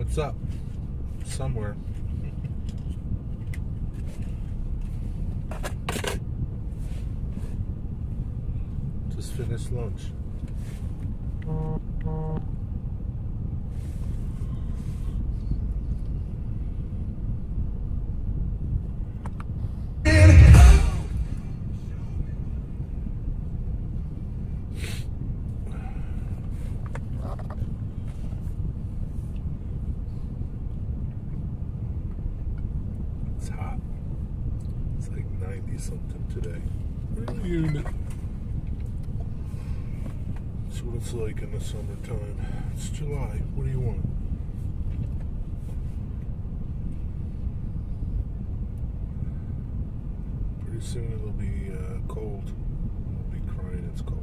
What's up? Somewhere. Just finished lunch. It's hot. It's like 90 something today. Real humid. That's what it's like in the summertime. It's July. What do you want? Pretty soon it'll be cold. I'll be crying it's cold.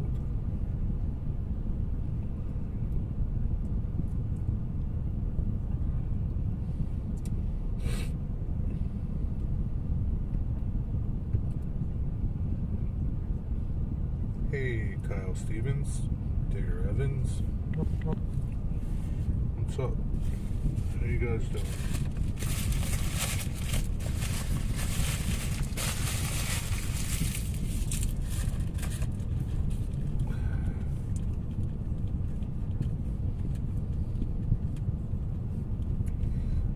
Hey, Kyle Stevens, Digger Evans. What's up? How you guys doing?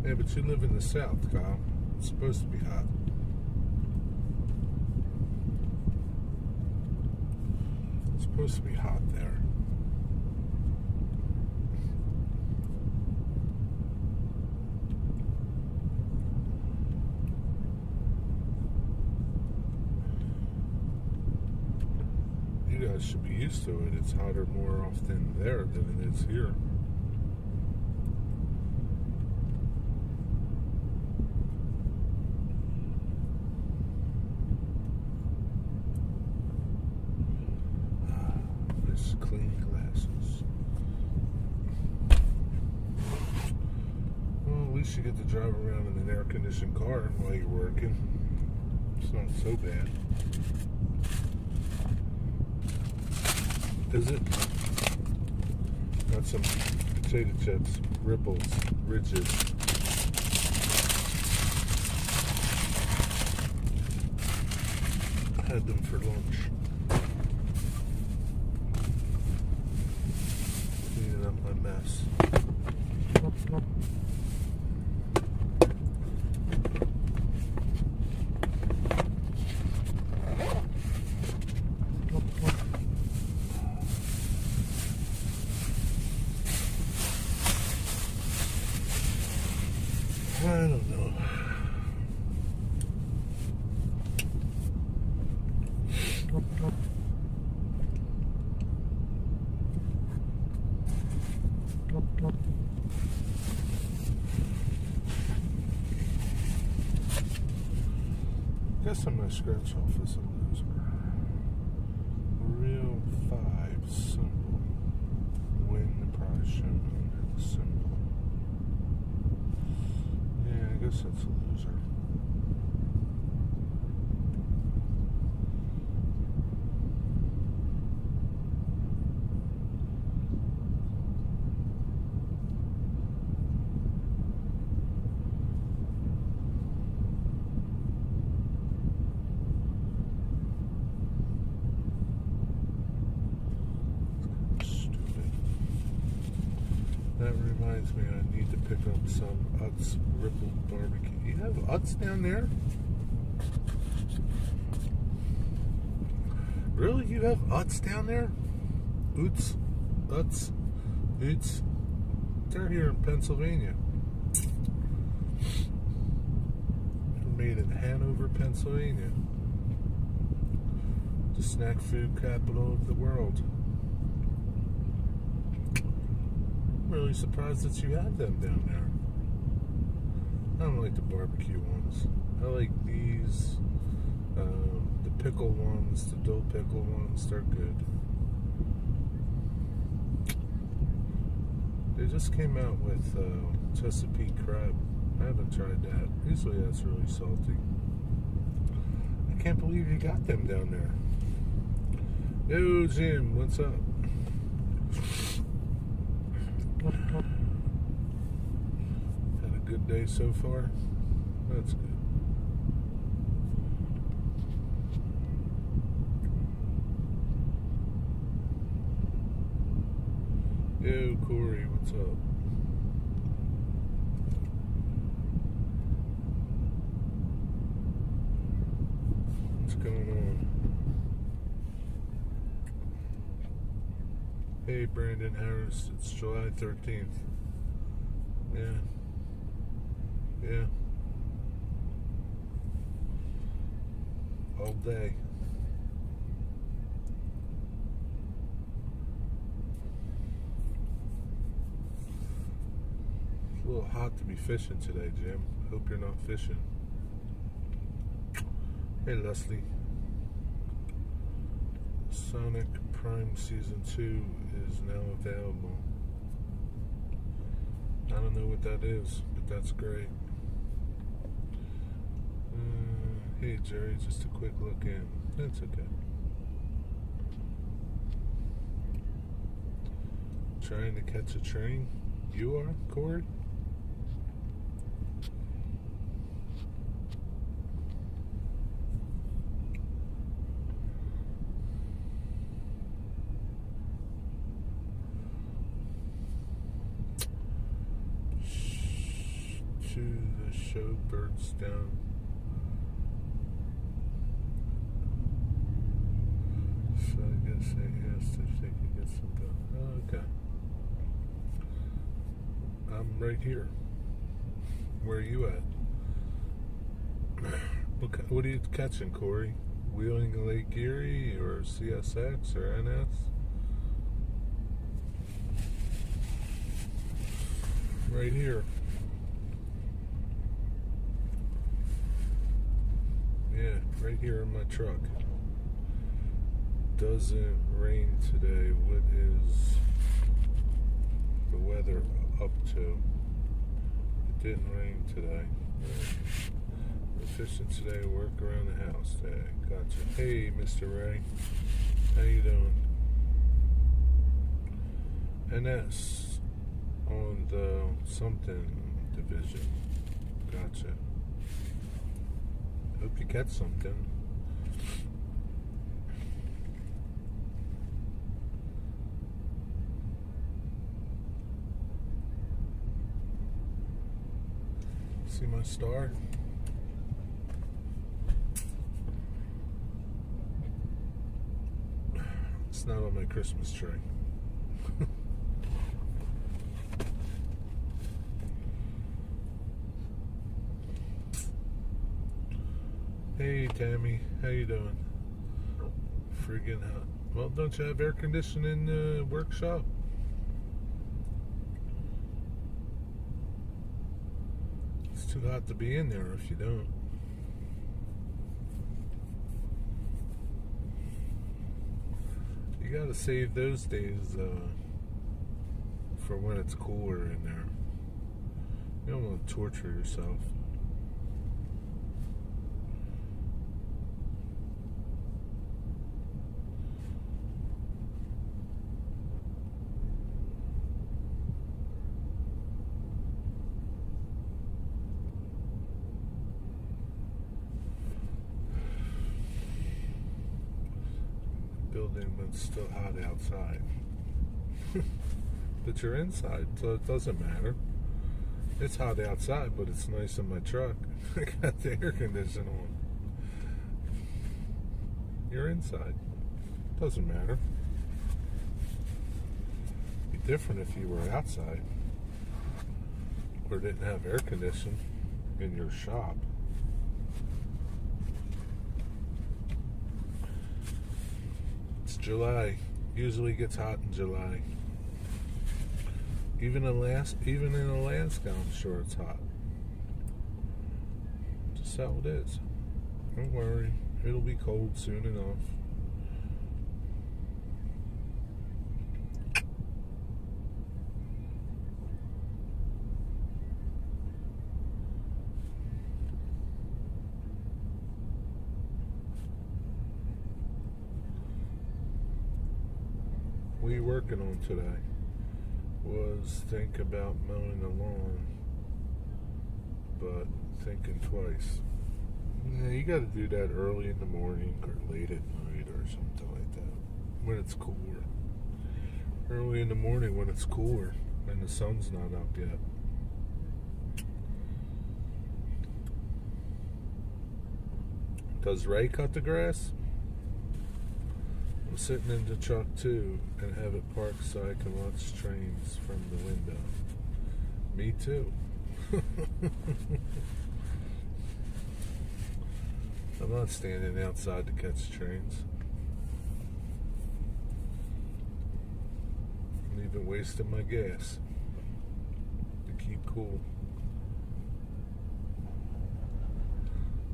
Yeah, but you live in the South, Kyle. It's supposed to be hot. It's supposed to be hot there. You guys should be used to it. It's hotter more often there than it is here. Clean glasses. Well, at least you get to drive around in an air-conditioned car while you're working. It's not so bad. Is it? Got some potato chips, Ripples, Ridges. I had them for lunch. Cleaning up my mess. I don't know. Guess I'm gonna scratch off as a loser. Real 5 symbol. Win the prize shown under the symbol. Yeah, I guess that's a loser. That reminds me, I need to pick up some Utz Ripple Barbecue. You have Utz down there? Really? You have Utz down there? Utz? Utz? Utz? They're here in Pennsylvania. They're made in Hanover, Pennsylvania. The snack food capital of the world. I'm really surprised that you have them down there. I don't like the barbecue ones. I like these, the pickle ones, the dill pickle ones. They're good. They just came out with Chesapeake crab. I haven't tried that. Usually that's really salty. I can't believe you got them down there. Yo, Jim, what's up? day so far? That's good. Yo, Corey, what's up? What's going on? Hey, Brandon Harris, it's July 13th. Yeah. All day. It's a little hot to be fishing today, Jim. Hope you're not fishing. Hey, Leslie. Sonic Prime Season 2 is now available. I don't know what that is, but that's great. Hey, Jerry, just a quick look in. That's okay. Trying to catch a train? You are, Corey? To the show birds down. So I guess they asked if they could get some done. Oh, okay. I'm right here. Where are you at? What are you catching, Corey? Wheeling Lake Erie or CSX or NS? Right here. Yeah, right here in my truck. Doesn't rain today. What is the weather up to? It didn't rain today. We're fishing today, work around the house today. Gotcha. Hey, Mr. Ray. How you doing? NS on the something division. Gotcha. Hope you catch something. See my star? It's not on my Christmas tree. Hey, Tammy, how you doing? Friggin' hot. Well, don't you have air conditioning in the workshop? It's too hot to be in there if you don't. You gotta save those days for when it's cooler in there. You don't want to torture yourself. Building when it's still hot outside. But you're inside, so it doesn't matter. It's hot outside, but it's nice in my truck. I got the air conditioner on. You're inside. Doesn't matter. It'd be different if you were outside or didn't have air conditioning in your shop. It's July. Usually gets hot in July. Even in Alaska, I'm sure it's hot. Just how it is. Don't worry, it'll be cold soon enough. What are you working on today? Was think about mowing the lawn. but thinking twice. Yeah, you got to do that early in the morning or late at night or something like that when it's cooler. Early in the morning when it's cooler and the sun's not up yet. Does Ray cut the grass? I'm sitting in the truck too and have it parked so I can watch trains from the window. Me too. I'm not standing outside to catch trains. I'm even wasting my gas to keep cool.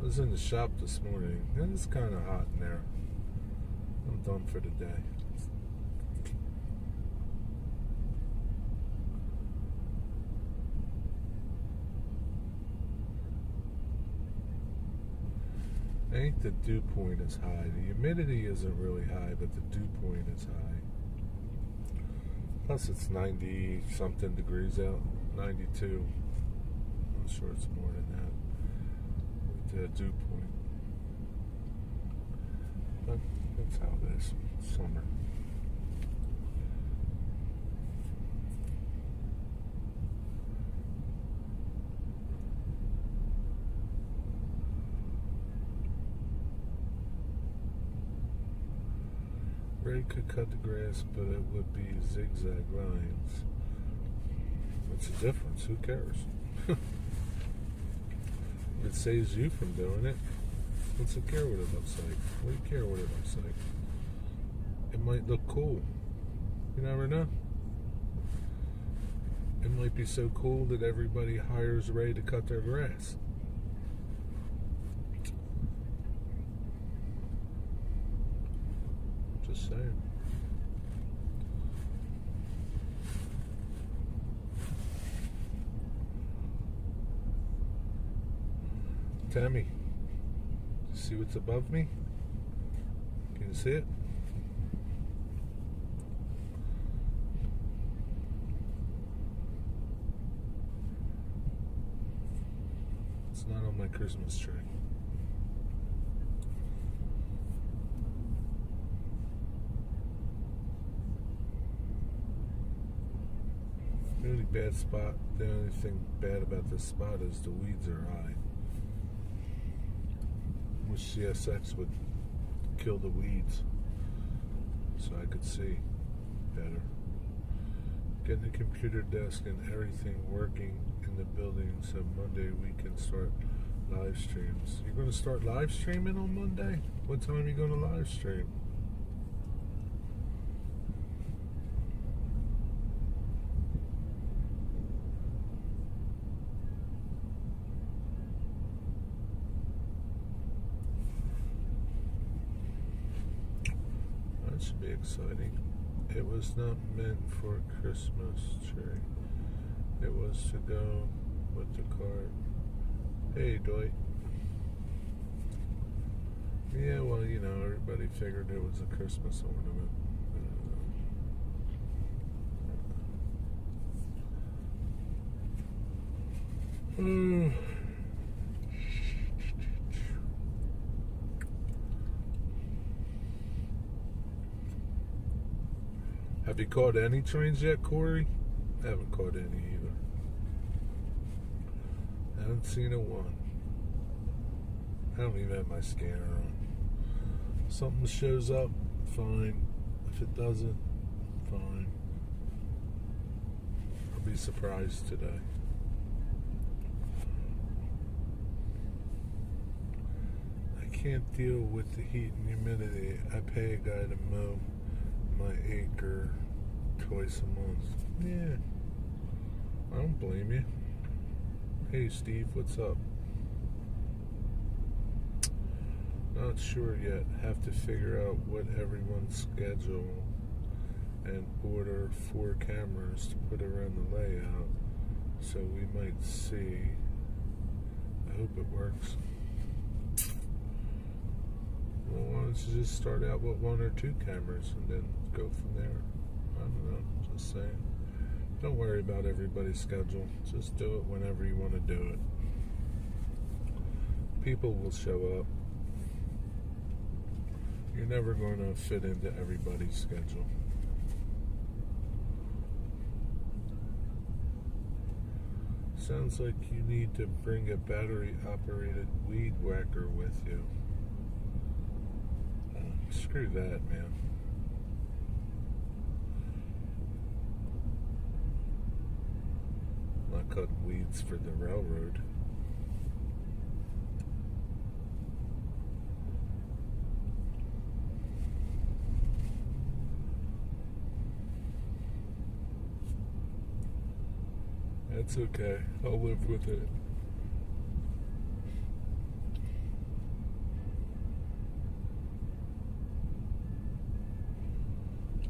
I was in the shop this morning and it's kind of hot in there. I'm done for the day. I think the dew point is high. The humidity isn't really high, but the dew point is high. Plus it's 90 something degrees out, 92. I'm not sure it's more than that with the dew point. But that's how it is. Summer. Ray could cut the grass, but it would be zigzag lines. What's the difference? Who cares? It saves you from doing it. What's it care what it looks like? What do you care what it looks like? It might look cool. You never know. It might be so cool that everybody hires Ray to cut their grass. Just saying. Tammy, see what's above me? Can you see it? It's not on my Christmas tree. The only bad spot, the only thing bad about this spot is the weeds are high. Wish CSX would kill the weeds so I could see better. Getting the computer desk and everything working in the building so Monday we can start live streams. You're going to start live streaming on Monday? What time are you going to live stream? That should be exciting. It was not meant for a Christmas tree. It was to go with the card. Hey, Dwight. Yeah, well, you know, everybody figured it was a Christmas ornament. Have you caught any trains yet, Corey? I haven't caught any either. I haven't seen a one. I don't even have my scanner on. Something shows up, fine. If it doesn't, fine. I'll be surprised today. I can't deal with the heat and humidity. I pay a guy to mow my acre twice a month. Yeah, I don't blame you. Hey Steve, what's up? Not sure yet. Have to figure out what everyone's schedule and order 4 cameras to put around the layout so we might see. I hope it works. Well, why don't you just start out with 1 or 2 cameras and then go from there? I don't know, just saying. Don't worry about everybody's schedule. Just do it whenever you want to do it. People will show up. You're never going to fit into everybody's schedule. Sounds like you need to bring a battery-operated weed whacker with you. Screw that, man. I'm not cutting weeds for the railroad. That's okay. I'll live with it.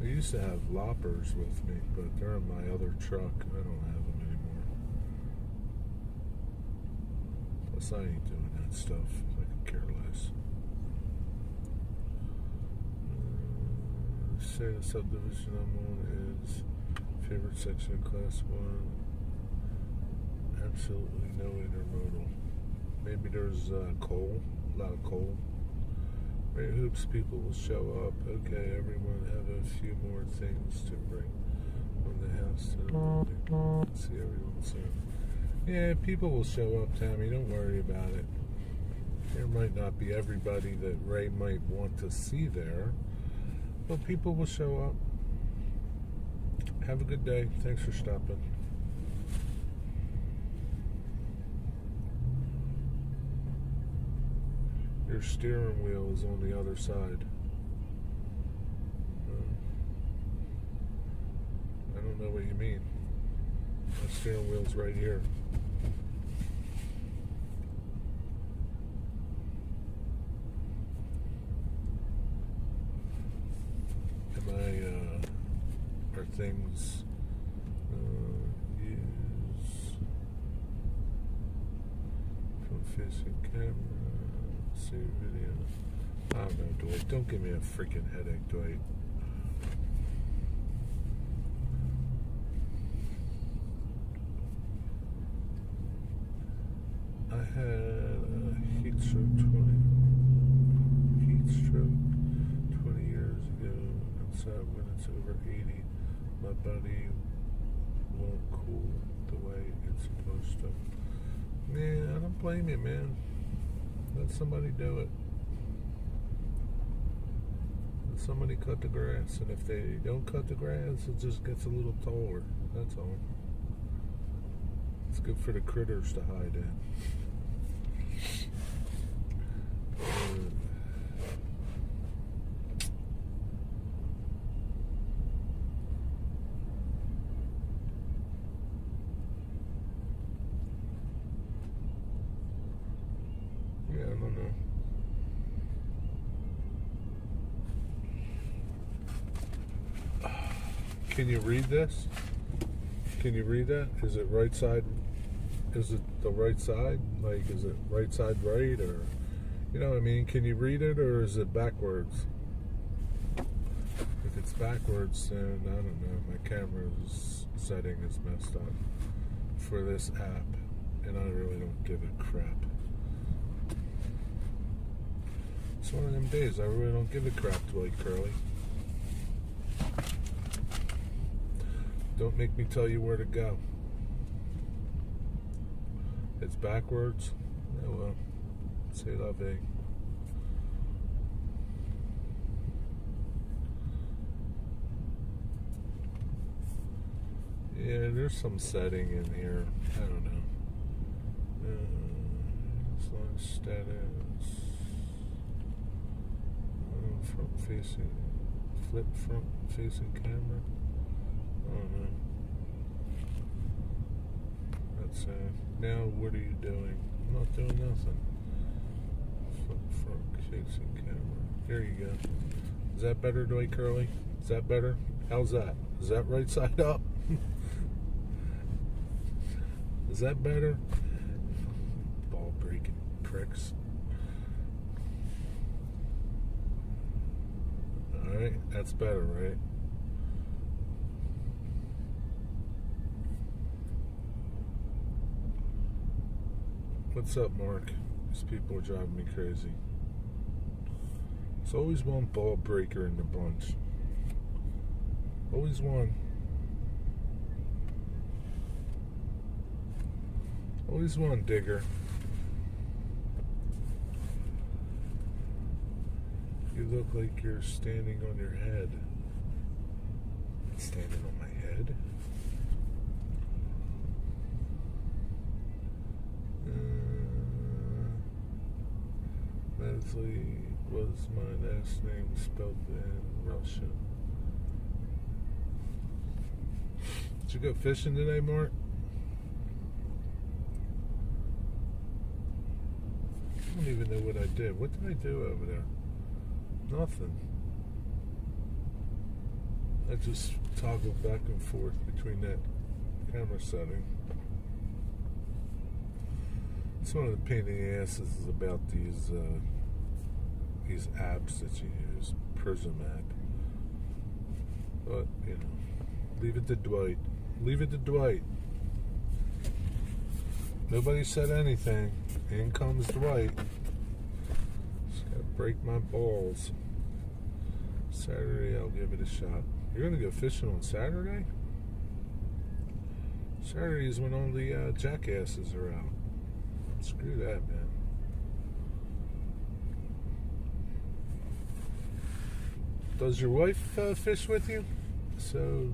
I used to have loppers with me, but they're in my other truck. I don't have them anymore. Plus, I ain't doing that stuff. I could care less. Say the subdivision I'm on is favorite section, class 1. Absolutely no intermodal. Maybe there's coal, a lot of coal. Right, hoops, people will show up. Okay, everyone have a few more things to bring on the house to the building. Let's see everyone soon. Yeah, people will show up, Tammy. Don't worry about it. There might not be everybody that Ray might want to see there, but people will show up. Have a good day. Thanks for stopping. Your steering wheel is on the other side. I don't know what you mean. My steering wheel's right here. Are things use from facing camera? Save video. I don't know, Dwight. Don't give me a freaking headache, Dwight. I had a heat stroke 20 years ago. Outside when it's over 80, my body won't cool the way it's supposed to. Yeah, I don't blame you, man. Let somebody do it. Let somebody cut the grass, and if they don't cut the grass, it just gets a little taller. That's all. It's good for the critters to hide in. Yeah, I don't know. Can you read this? Can you read that? Is it right side? Is it the right side? Like, is it right side right? Or, you know what I mean? Can you read it, or is it backwards? If it's backwards, then I don't know. My camera's setting is messed up for this app, and I really don't give a crap. It's one of them days. I really don't give a crap, Dwight Curley. Don't make me tell you where to go. It's backwards. Oh well. C'est la vie. Yeah, there's some setting in here. I don't know. As long as status. Front facing. Flip front facing camera. I don't know. That's now what are you doing? I'm not doing nothing. Flip front facing camera. There you go. Is that better, Dwight Curley? Is that better? How's that? Is that right side up? Is that better? Ball breaking pricks. Alright, that's better, right? What's up, Mark? These people are driving me crazy. There's always one ball breaker in the bunch. Always one. Always one digger. You look like you're standing on your head. Standing on my head? Leslie was my last name spelled in Russian. Did you go fishing today, Mark? I don't even know what I did. What did I do over there? Nothing. I just toggled back and forth between that camera setting. It's one of the pain in the asses is about these apps that you use. Prism app. But, you know, leave it to Dwight. Leave it to Dwight. Nobody said anything. In comes Dwight. Just gotta break my balls. Saturday, I'll give it a shot. You're gonna go fishing on Saturday? Saturday is when all the jackasses are out. Screw that, man. Does your wife fish with you? So,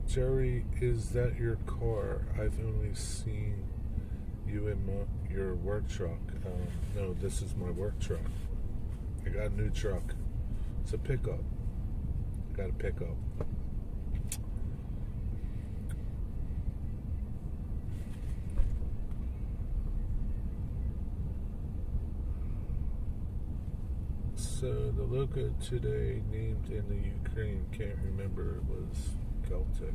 Jerry, is that your car? I've only seen you in your work truck. No, this is my work truck. I got a new truck. It's a pickup. I got a pickup. So the logo today named in the Ukraine, can't remember, it was Celtic.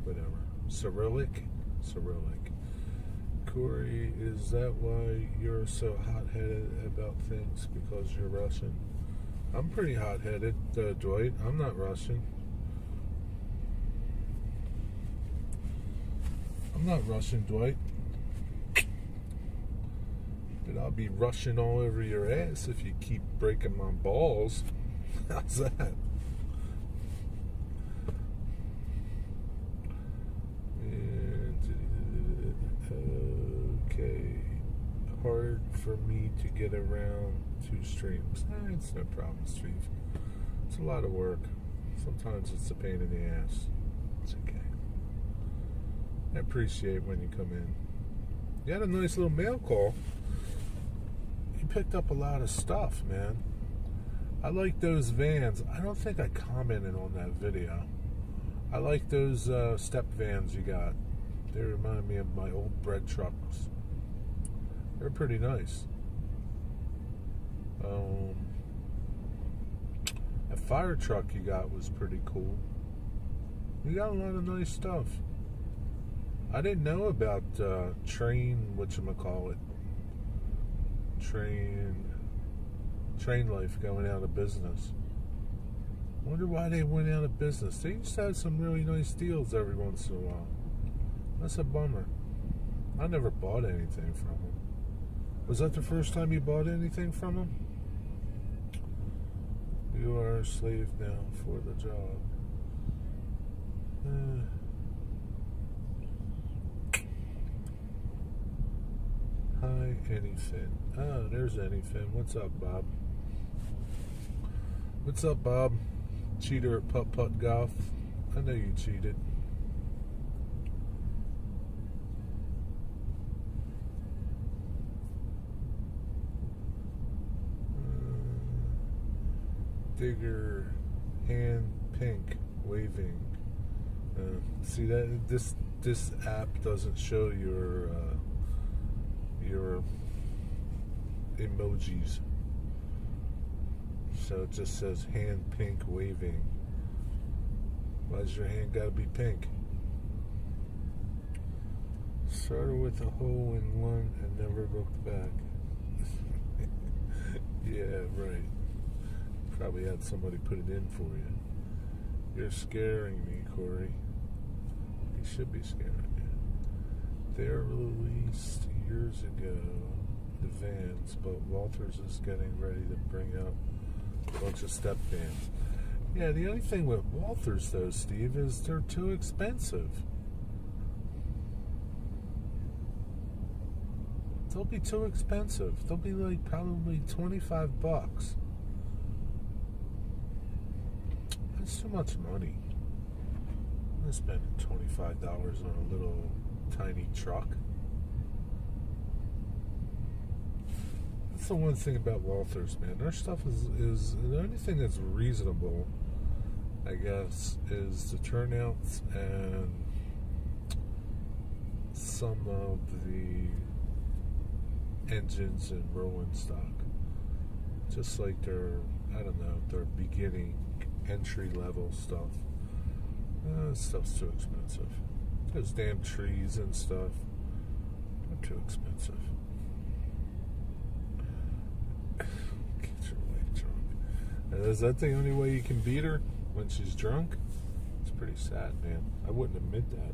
Whatever. Cyrillic. Corey, is that why you're so hot-headed about things? Because you're Russian? I'm pretty hot-headed, Dwight. I'm not Russian. I'm not Russian, Dwight. But I'll be rushing all over your ass if you keep breaking my balls. How's that? Okay. Hard for me to get around 2 streams. It's no problem, Steve. It's a lot of work. Sometimes it's a pain in the ass. It's okay. I appreciate when you come in. You had a nice little mail call. You picked up a lot of stuff, man. I like those vans. I don't think I commented on that video. I like those step vans you got. They remind me of my old bread trucks. They're pretty nice. That fire truck you got was pretty cool. You got a lot of nice stuff. I didn't know about Train Life going out of business. Wonder why they went out of business. They used to have some really nice deals every once in a while. That's a bummer. I never bought anything from them. Was that the first time you bought anything from them? You are a slave now for the job. Hi, Anyfin. Oh, there's Anyfin. What's up, Bob? What's up, Bob? Cheater at Putt Golf. I know you cheated. Digger, hand pink, waving. See that this app doesn't show your emojis, so it just says hand pink waving. Why's your hand gotta be pink? Started with a hole in one and never looked back. Yeah, right. Probably had somebody put it in for you. You're scaring me, Corey. You should be scaring me. They were released years ago, the Vans, but Walthers is getting ready to bring out a bunch of step Vans. Yeah, the only thing with Walthers, though, Steve, is they're too expensive. They'll be too expensive. They'll be like probably $25. That's too much money. I'm spending $25 on a little tiny truck. That's the one thing about Walthers, man. Their stuff is the only thing that's reasonable, I guess, is the turnouts and some of the engines and rolling stock. Just like their, I don't know, their beginning entry level stuff. Stuff's too expensive. Those damn trees and stuff are too expensive. Get your wife drunk. And is that the only way you can beat her? When she's drunk? It's pretty sad, man. I wouldn't admit that.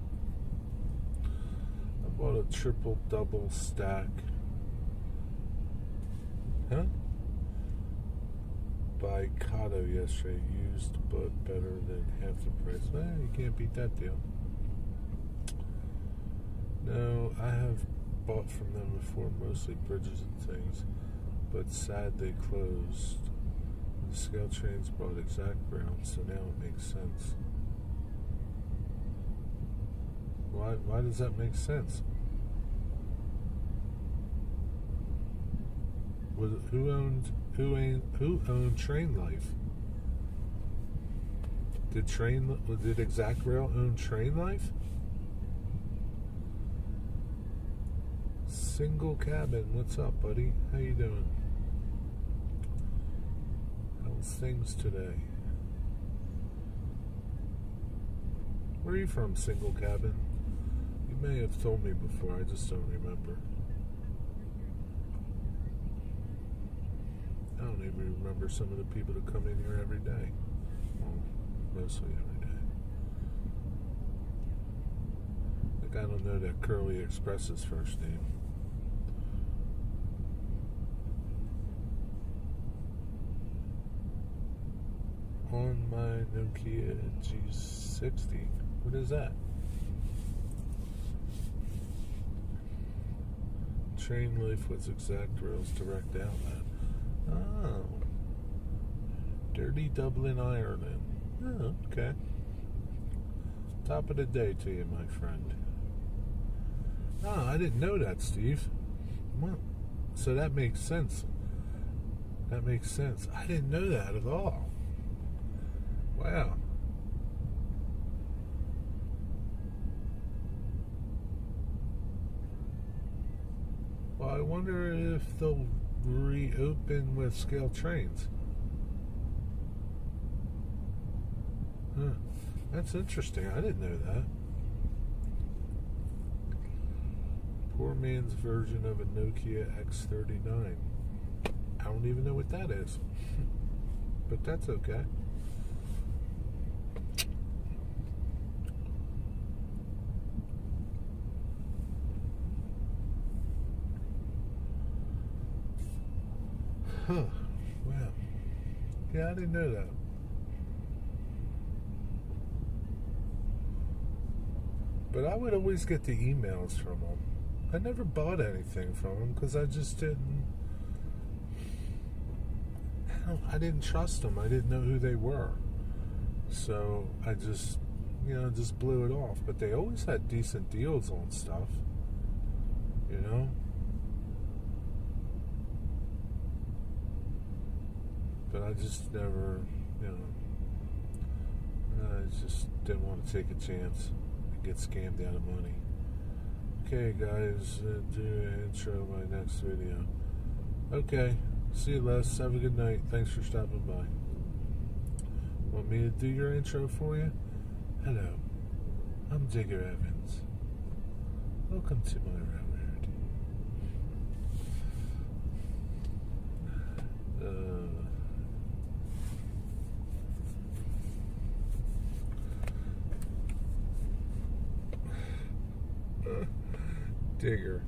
I bought a triple double stack. Huh? By Kato yesterday, used but better than half the price. You can't beat that deal. No, I have bought from them before, mostly bridges and things, but sad they closed. The scale trains brought exact ground, so now it makes sense. Why does that make sense? Who owned Train Life? Did Exact Rail own Train Life? Single Cabin, what's up, buddy? How you doing? How's things today? Where are you from, Single Cabin? You may have told me before, I just don't remember. I don't even remember some of the people that come in here every day. Well, mostly every day. Like, I don't know that Curly Express's first name. On my Nokia G60. What is that? Train Life with Exact Rail's direct outlet. Oh. Dirty Dublin, Ireland. Oh, okay. Top of the day to you, my friend. Oh, I didn't know that, Steve. Well, so that makes sense. That makes sense. I didn't know that at all. Wow. Well, I wonder if they'll reopen with scale trains. Huh. That's interesting. I didn't know that. Poor man's version of a Nokia X39. I don't even know what that is. But that's okay. Huh. Wow. Yeah, I didn't know that. But I would always get the emails from them. I never bought anything from them because I just didn't. I didn't trust them. I didn't know who they were. So I just, just blew it off. But they always had decent deals on stuff. You know? But I just never, I just didn't want to take a chance and get scammed out of money. Okay, guys, do an intro of my next video. Okay, see you, Les. Have a good night. Thanks for stopping by. Want me to do your intro for you? Hello, I'm Digger Evans. Welcome to my railroad. Digger.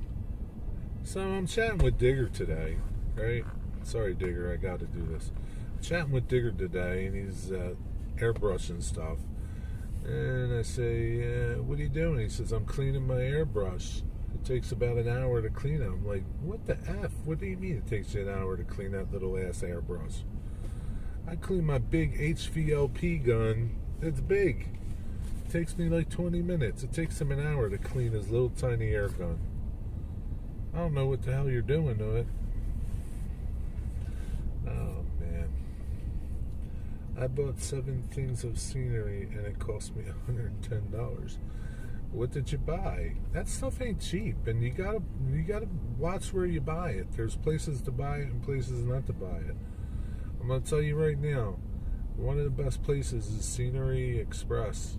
So I'm chatting with Digger today, right? Sorry, Digger, I got to do this. Chatting with Digger today, and he's airbrushing stuff. And I say, what are you doing? He says, I'm cleaning my airbrush. It takes about an hour to clean it. I'm like, what the F? What do you mean it takes you an hour to clean that little ass airbrush? I clean my big HVLP gun. It's big. It takes me like 20 minutes. It takes him an hour to clean his little tiny air gun. I don't know what the hell you're doing to it. Oh, man. I bought 7 things of scenery and it cost me $110. What did you buy? That stuff ain't cheap, and you gotta watch where you buy it. There's places to buy it and places not to buy it. I'm gonna tell you right now, one of the best places is Scenery Express.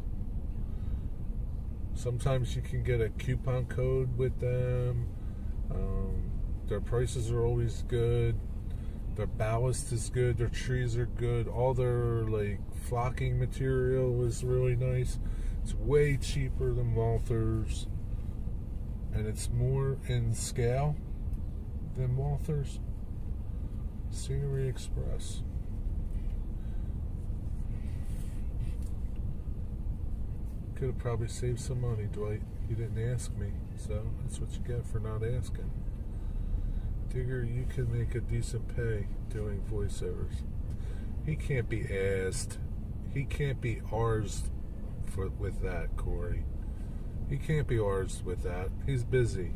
Sometimes you can get a coupon code with them. Their prices are always good. Their ballast is good. Their trees are good. All their like flocking material is really nice. It's way cheaper than Walthers, and it's more in scale than Walthers. Scenery Express. Could have probably saved some money, Dwight. You didn't ask me, so that's what you get for not asking. Digger, you can make a decent pay doing voiceovers. He can't be asked. He can't be ours with that, Corey. He can't be ours with that. He's busy.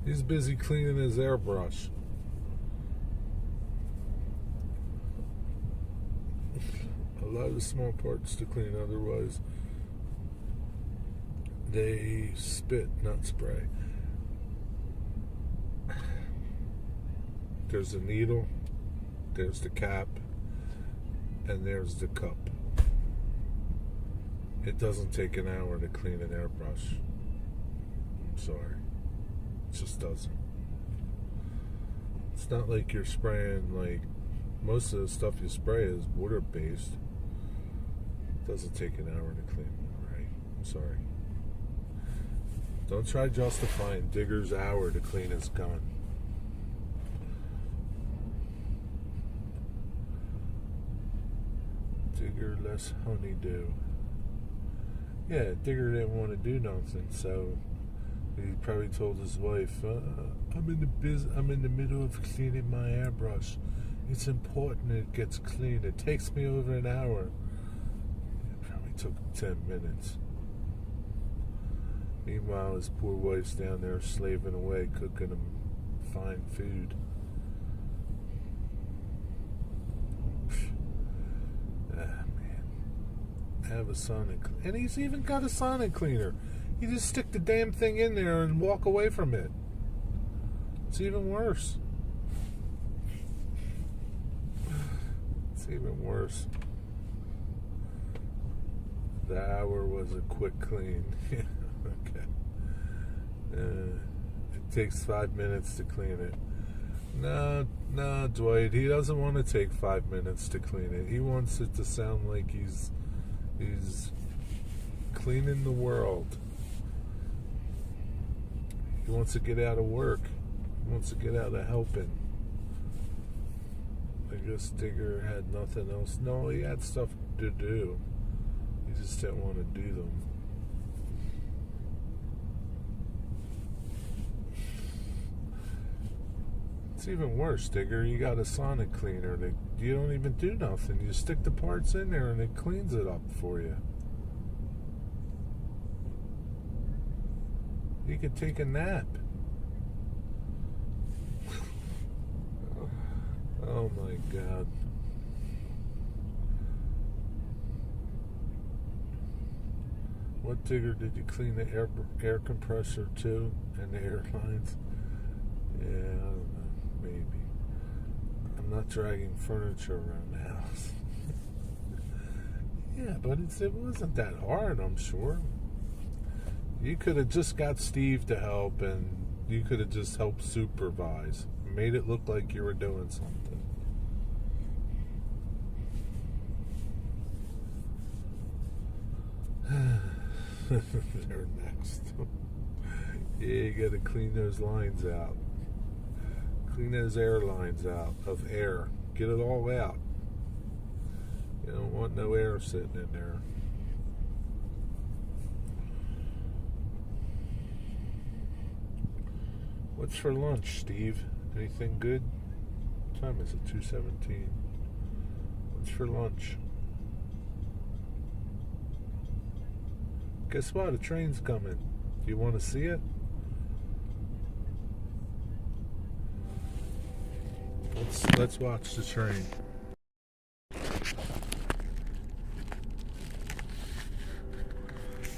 He's busy cleaning his airbrush. A lot of small parts to clean, otherwise they spit, not spray. There's a needle, there's the cap, and there's the cup. It doesn't take an hour to clean an airbrush. I'm sorry. It just doesn't. It's not like you're spraying, like, most of the stuff you spray is water-based. It doesn't take an hour to clean, right? I'm sorry. Don't try justifying Digger's hour to clean his gun. Digger less honeydew. Yeah, Digger didn't want to do nothing, so he probably told his wife, I'm in the middle of cleaning my airbrush. It's important it gets cleaned. It takes me over an hour. It probably took 10 minutes. Meanwhile, his poor wife's down there slaving away, cooking him fine food. Have a sonic, and he's even got a sonic cleaner. You just stick the damn thing in there and walk away from it. It's even worse. It's even worse. The hour was a quick clean. Okay. It takes 5 minutes to clean it. No, Dwight. He doesn't want to take 5 minutes to clean it. He wants it to sound like he's cleaning the world. He wants to get out of work. He wants to get out of helping. I guess Digger had nothing else. No, he had stuff to do. He just didn't want to do them. It's even worse, Digger. You got a sonic cleaner that you don't even do nothing. You stick the parts in there and it cleans it up for you. You could take a nap. Oh my God. What Digger did you clean the air compressor to and the airlines? Yeah, I don't know. Maybe. I'm not dragging furniture around the house. Yeah, but it wasn't that hard, I'm sure. You could have just got Steve to help, and you could have just helped supervise. Made it look like you were doing something. They're next. Yeah, you gotta clean those lines out. Clean those air lines out of air. Get it all out. You don't want no air sitting in there. What's for lunch, Steve? Anything good? What time is it? 2:17. What's for lunch? Guess what? A train's coming. Do you want to see it? Let's watch the train.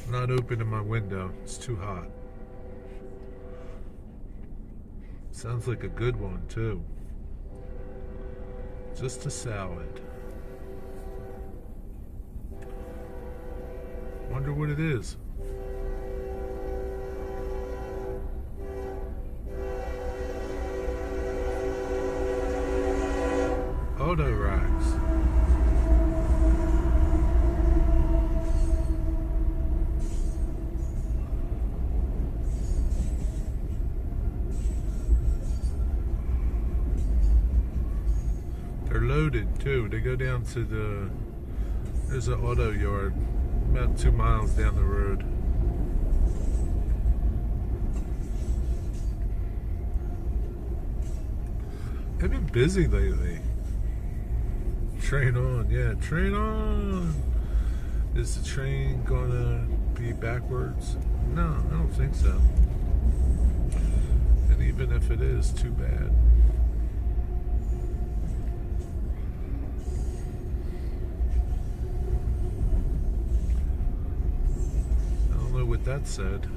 I'm not opening my window. It's too hot. Sounds like a good one too. Just a salad. Wonder what it is. Auto racks. They're loaded too. They go down to there's an auto yard about 2 miles down the road. They've been busy lately. Train on, yeah, train on. Is the train gonna be backwards? No, I don't think so. And even if it is, too bad. I don't know what that said.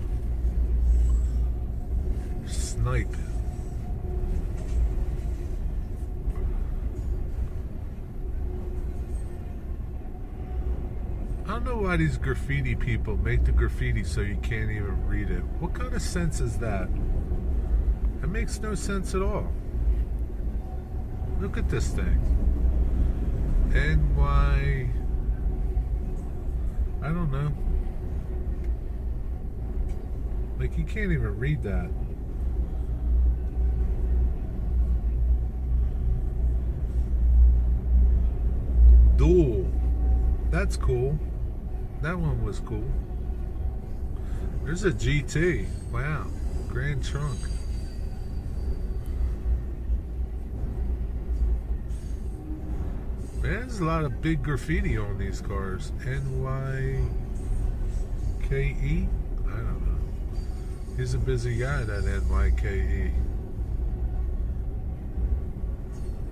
Snipe. I don't know why these graffiti people make the graffiti so you can't even read it. What kind of sense is that? It makes no sense at all. Look at this thing. NY... I don't know. Like, you can't even read that. Duel. That's cool. That one was cool. There's a GT. Wow. Grand Trunk. Man, there's a lot of big graffiti on these cars. NYKE? I don't know. He's a busy guy, that NYKE.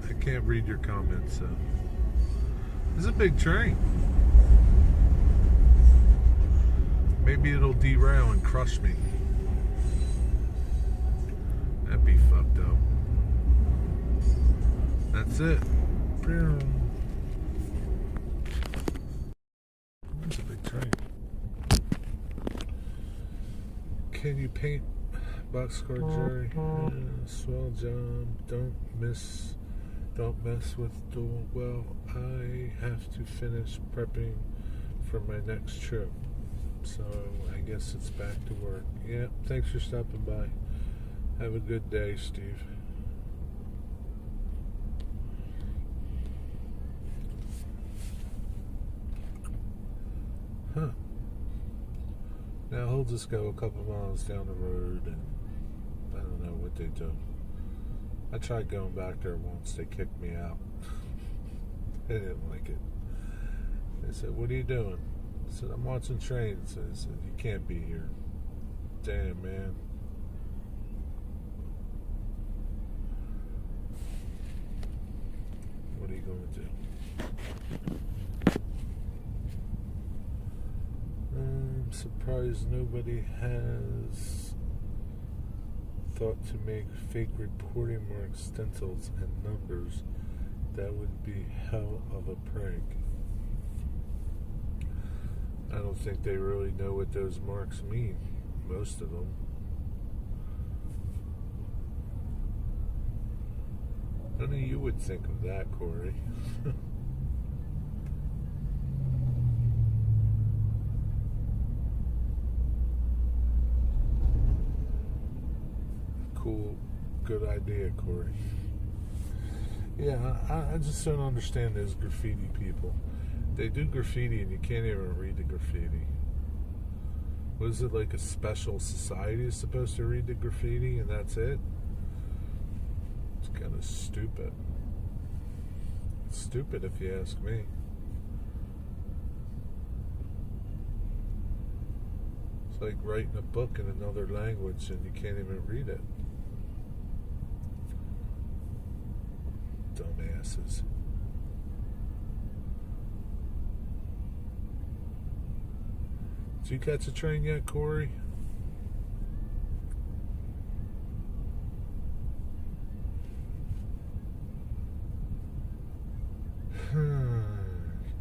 I can't read your comments, so. It's a big train. Maybe it'll derail and crush me. That'd be fucked up. That's it. That's a big train. Can you paint boxcar Jerry? Swell job. Don't mess with dual. Well, I have to finish prepping for my next trip. So I guess it's back to work. Yeah, thanks for stopping by. Have a good day, Steve. Huh. Now he'll just go a couple miles down the road and I don't know what they do. I tried going back there once. They kicked me out. They didn't like it. They said, "What are you doing?" I said, "I'm watching trains." They said, "You can't be here." Damn, man. What are you going to do? I'm surprised nobody has thought to make fake reporting mark stencils and numbers. That would be hell of a prank. I don't think they really know what those marks mean, most of them. Only you would think of that, Corey. good idea, Corey. Yeah, I just don't understand those graffiti people. They do graffiti and you can't even read the graffiti. What is it, like a special society is supposed to read the graffiti and that's it? It's kind of stupid. It's stupid if you ask me. It's like writing a book in another language and you can't even read it. Dumbasses. Did you catch a train yet, Corey?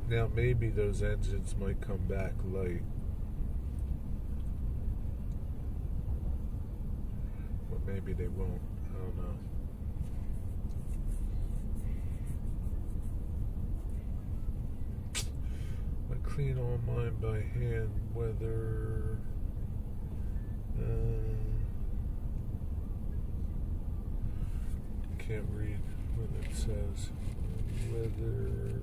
Now maybe those engines might come back light. Or maybe they won't. I don't know. I clean all mine by hand, whether can't read what it says. Whether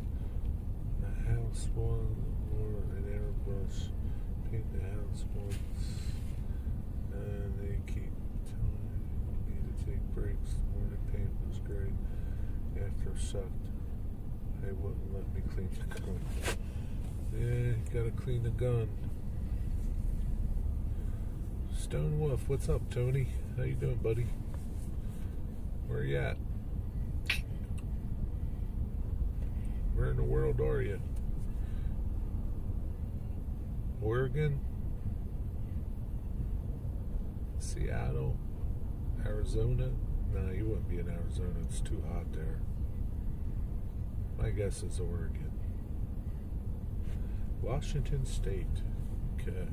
a house one or an airbrush. Paint the house once, and they keep telling me to take breaks. The morning paint was great. After sucked, they wouldn't let me clean the gun. Yeah, you gotta clean the gun. Stone Wolf, what's up, Tony? How you doing, buddy? Where you at? Where in the world are you? Oregon? Seattle? Arizona? Nah, you wouldn't be in Arizona. It's too hot there. My guess is Oregon. Washington State. Okay.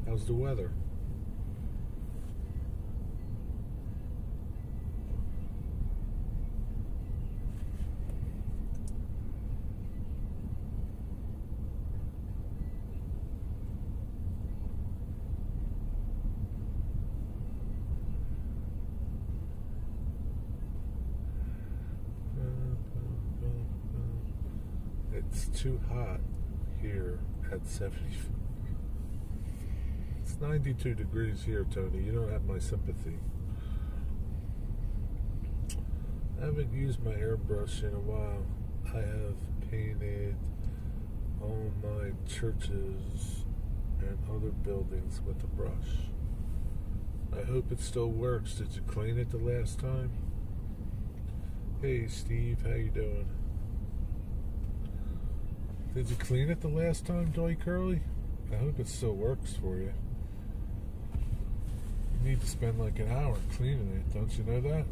How's the weather? It's too hot here at 70. It's 92 degrees here, Tony. You don't have my sympathy. I haven't used my airbrush in a while. I have painted all my churches and other buildings with a brush. I hope it still works. Did you clean it the last time? Hey Steve, how you doing? Did you clean it the last time, Joy Curly? I hope it still works for you. You need to spend like an hour cleaning it, don't you know that?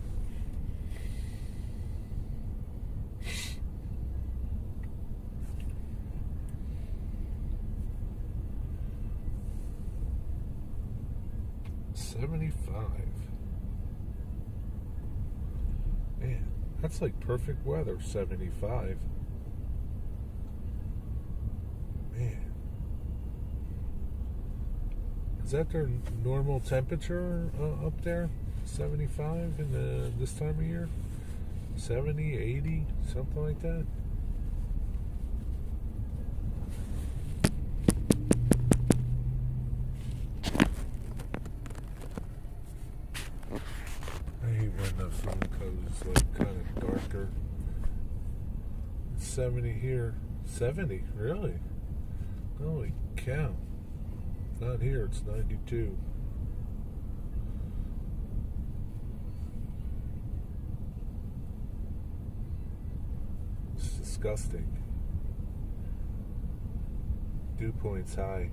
$75. Man, that's like perfect weather, 75. Man. Is that their normal temperature up there? 75 in this time of year? 70, 80, something like that? I hate when the phone goes like kind of darker. It's 70 here. 70? Really? Holy cow. Not here, it's 92. It's disgusting. Dew point's high.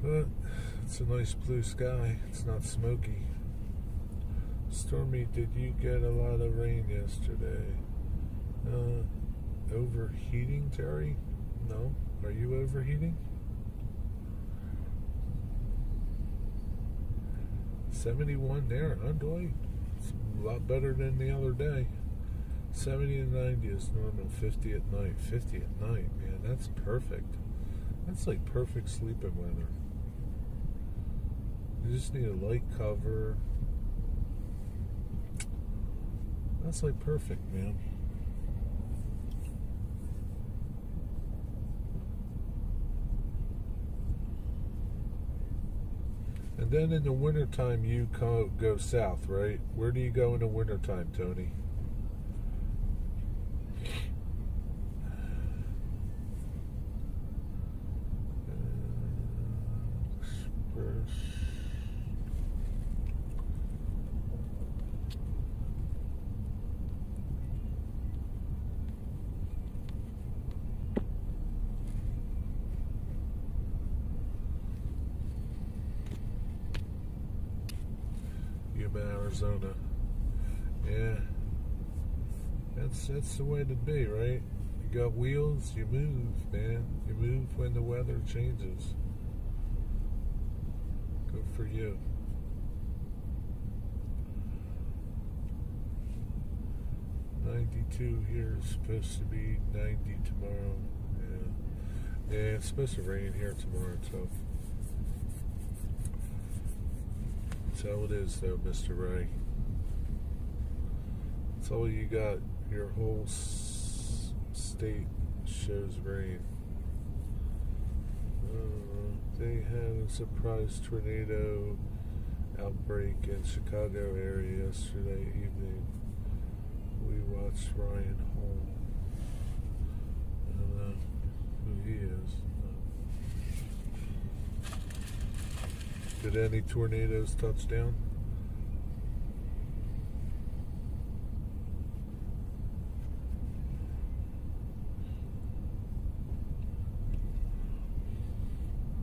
But it's a nice blue sky. It's not smoky. Stormy, did you get a lot of rain yesterday? Overheating, Terry? No. Are you overheating? 71 there, huh, Doy? It's a lot better than the other day. 70 and 90 is normal. 50 at night. 50 at night, man. That's perfect. That's like perfect sleeping weather. You just need a light cover. That's like perfect, man. And then in the wintertime, you go south, right? Where do you go in the wintertime, Tony? Yuma, Arizona. Yeah. That's the way to be, right? You got wheels, you move, man. You move when the weather changes. Good for you. .92 here is supposed to be 90 tomorrow. Yeah, it's supposed to rain here tomorrow too. That's how it is, though, Mr. Ray. That's all you got. Your whole state shows rain. They had a surprise tornado outbreak in Chicago area yesterday evening. We watched Ryan Hall. I don't know who he is. Did any tornadoes touch down?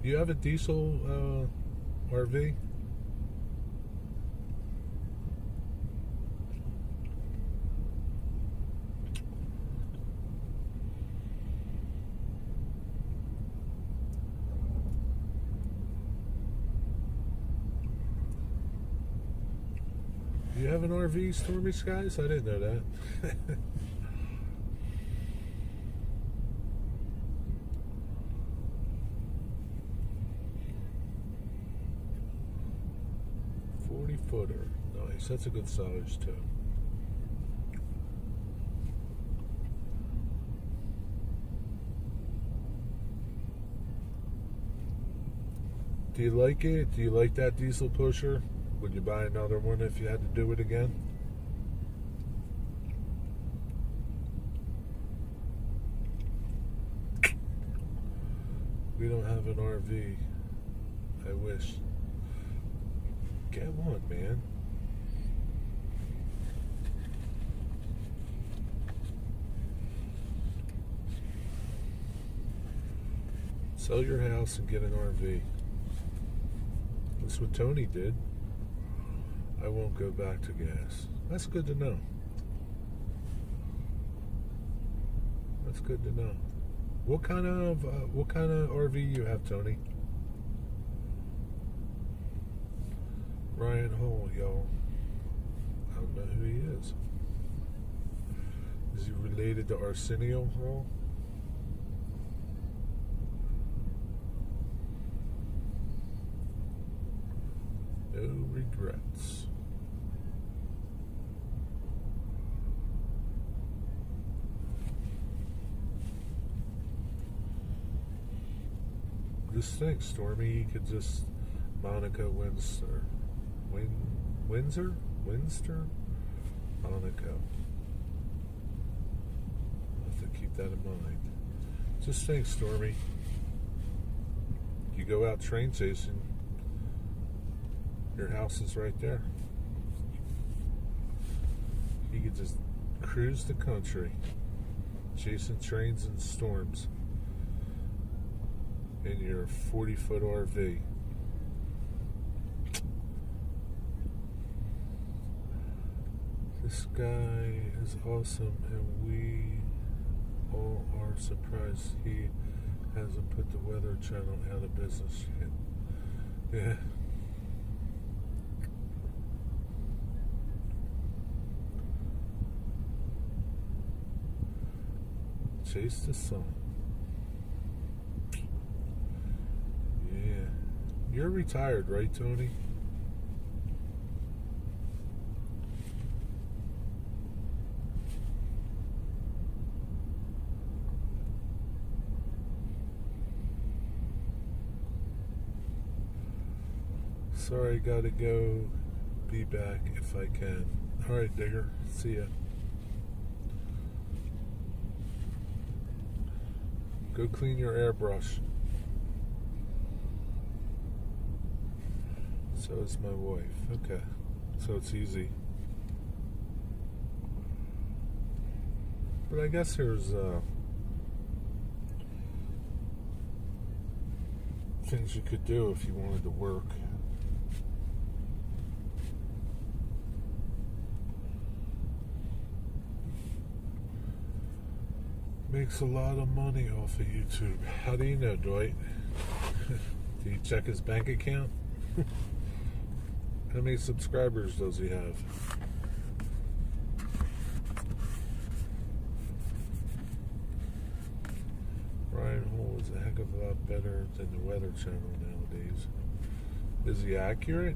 You have a diesel RV? You have an RV, Stormy Skies? I didn't know that. Footer. Nice. That's a good size too. Do you like it? Do you like that diesel pusher? Would you buy another one if you had to do it again? We don't have an RV. I wish. Get one, man. Sell your house and get an RV. That's what Tony did. I won't go back to gas. That's good to know. That's good to know. What kind of RV you have, Tony? Ryan Hall, y'all. I don't know who he is. Is he related to Arsenio Hall? No regrets. Just think, Stormy, you could just Monica Windsor. Windsor? Monaco. I'll have to keep that in mind. Just think, Stormy. You go out train chasing, your house is right there. You could just cruise the country, chasing trains and storms in your 40-foot RV. This guy is awesome, and we all are surprised he hasn't put the Weather Channel out of business yet. Yeah. Chase the sun. Yeah. You're retired, right, Tony? Sorry, gotta go. Be back if I can. Alright, Digger. See ya. Go clean your airbrush. So is my wife. Okay. So it's easy. But I guess there's things you could do if you wanted to work. Makes a lot of money off of YouTube. How do you know, Dwight? Do you check his bank account? How many subscribers does he have? Ryan Hall is a heck of a lot better than the Weather Channel nowadays. Is he accurate?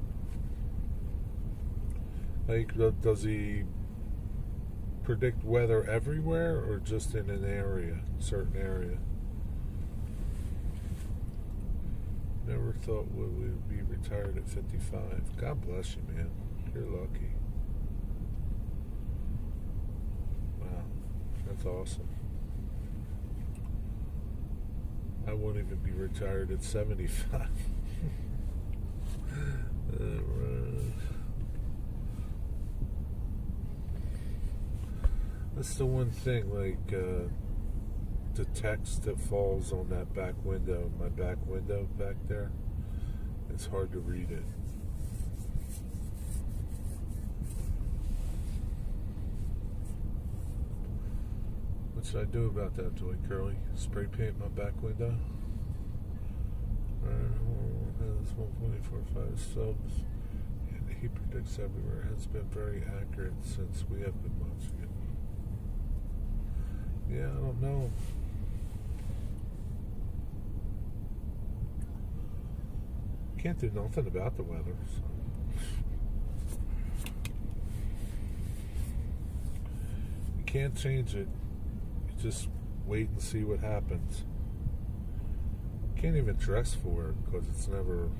Like, does he predict weather everywhere or just in an area, certain area? Never thought we would be retired at 55. God bless you, man. You're lucky. Wow, that's awesome. I won't even be retired at 75. That's the one thing, like the text that falls on that back window, my back window back there, it's hard to read it. What should I do about that, Joy Curly? Spray paint my back window? Has 1.45 subs, and he predicts everywhere. Has been very accurate since we have been watching it. Yeah, I don't know. Can't do nothing about the weather, so. You can't change it. You just wait and see what happens. You can't even dress for it because it's never,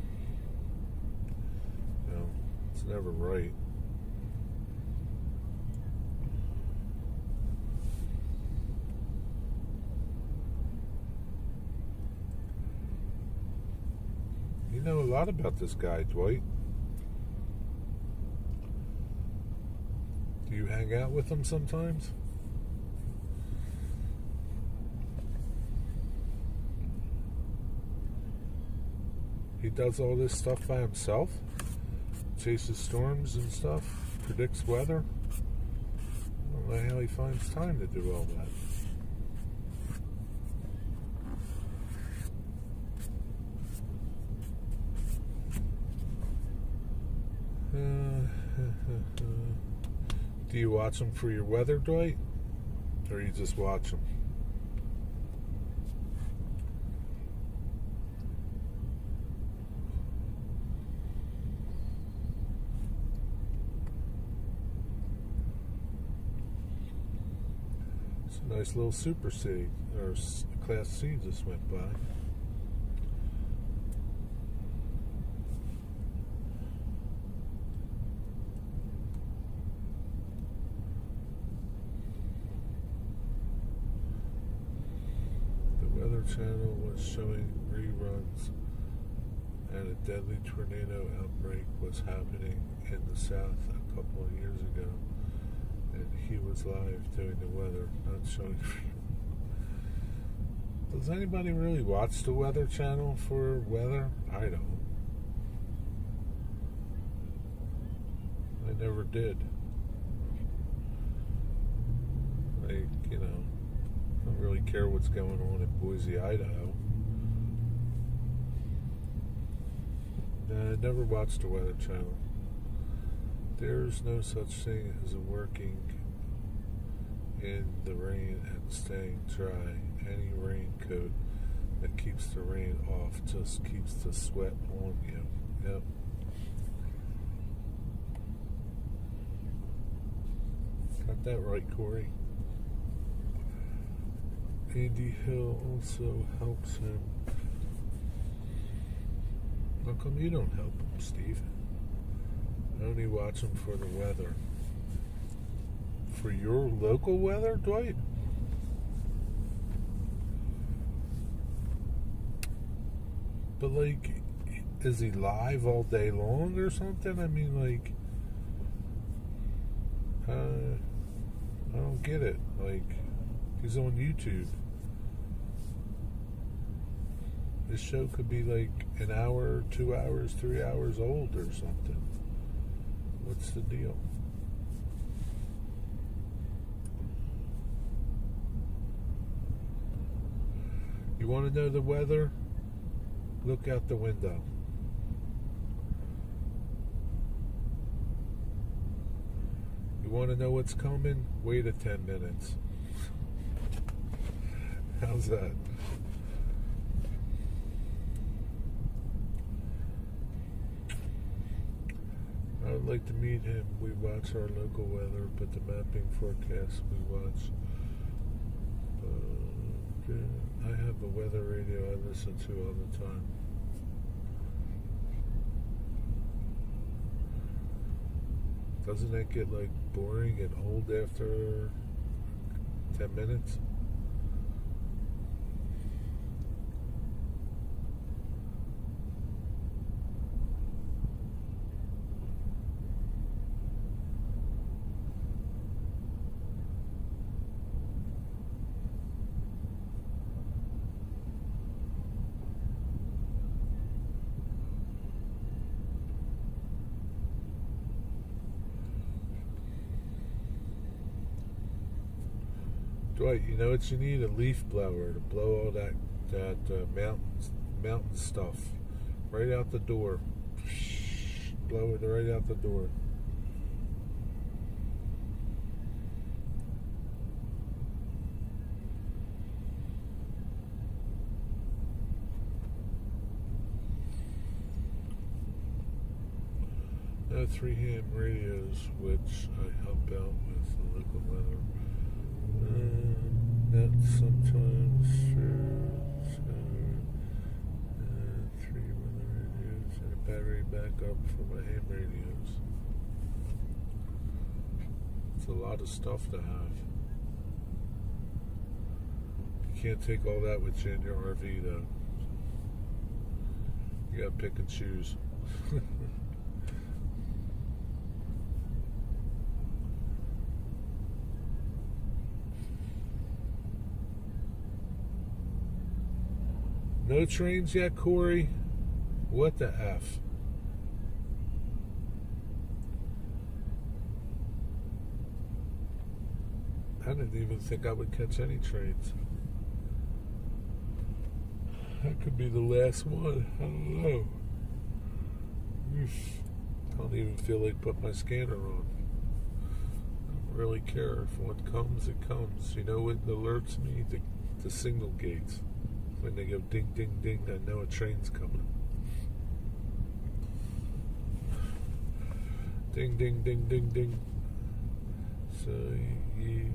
it's never right. You know a lot about this guy, Dwight. Do you hang out with him sometimes? He does all this stuff by himself? Chases storms and stuff? Predicts weather? I don't know how he finds time to do all that. Do you watch them for your weather, Dwight? Or you just watch them? It's a nice little Super C, or Class C just went by. Channel was showing reruns, and a deadly tornado outbreak was happening in the south a couple of years ago, and he was live doing the weather, not showing. Does anybody really watch the Weather Channel for weather? I don't. I never did. Like, I don't really care what's going on in Boise, Idaho. I never watched the Weather Channel. There's no such thing as a working in the rain and staying dry. Any raincoat that keeps the rain off just keeps the sweat on you. Yep. Got that right, Corey. Andy Hill also helps him. How come you don't help him, Steve? I only watch him for the weather. For your local weather, Dwight? But, like, is he live all day long or something? I mean, like, I don't get it. Like, he's on YouTube. This show could be like an hour, 2 hours, 3 hours old or something. What's the deal? You want to know the weather? Look out the window. You want to know what's coming? Wait 10 minutes. How's that? I would like to meet him. We watch our local weather, but the mapping forecast we watch. I have a weather radio I listen to all the time. Doesn't that get like boring and old after 10 minutes? Dwight, you know what you need? A leaf blower to blow all that mountain stuff right out the door. Blow it right out the door. I have 3 ham radios, which I help out with the local weather. That's sometimes true. 3 weather radios and a battery backup for my ham radios. It's a lot of stuff to have. You can't take all that with you in your RV, though. You gotta pick and choose. No trains yet, Corey? What the F? I didn't even think I would catch any trains. That could be the last one. I don't know. I don't even feel like putting my scanner on. I don't really care. If one comes, it comes. You know what alerts me? The signal gates. When they go ding, ding, ding, I know a train's coming. Ding, ding, ding, ding, ding. So you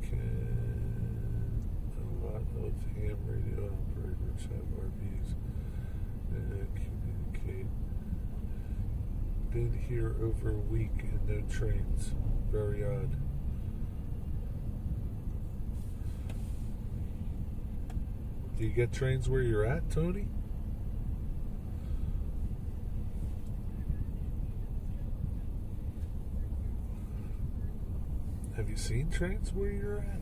can, a lot of ham radio operators have RVs and communicate. Been here over a week and no trains. Very odd. Do you get trains where you're at, Tony? Have you seen trains where you're at?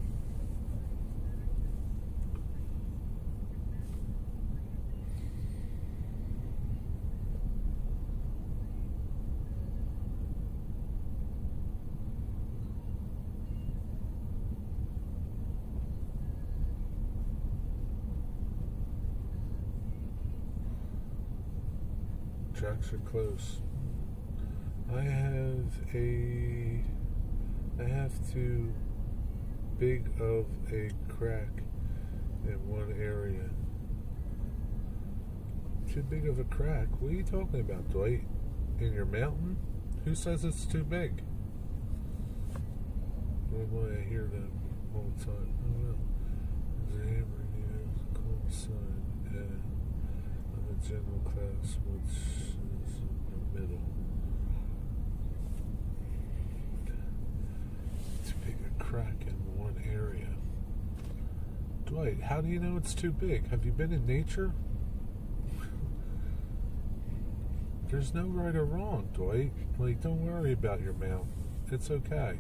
Tracks are close. I have to big of a crack in one area. Too big of a crack? What are you talking about, Dwight? In your mountain? Who says it's too big? Why I hear that all the time? Oh well. There's a hammer here, cold side, of the general class, which is in the middle. Too big a crack in one area. Dwight, how do you know it's too big? Have you been in nature? There's no right or wrong, Dwight. Like, don't worry about your mouth. It's okay.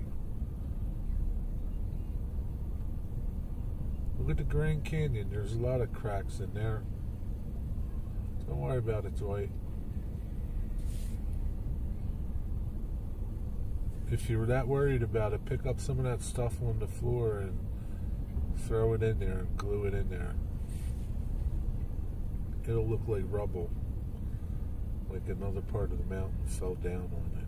Look at the Grand Canyon. There's a lot of cracks in there. Don't worry about it, Dwight. If you were that worried about it, pick up some of that stuff on the floor and throw it in there and glue it in there. It'll look like rubble. Like another part of the mountain fell down on it.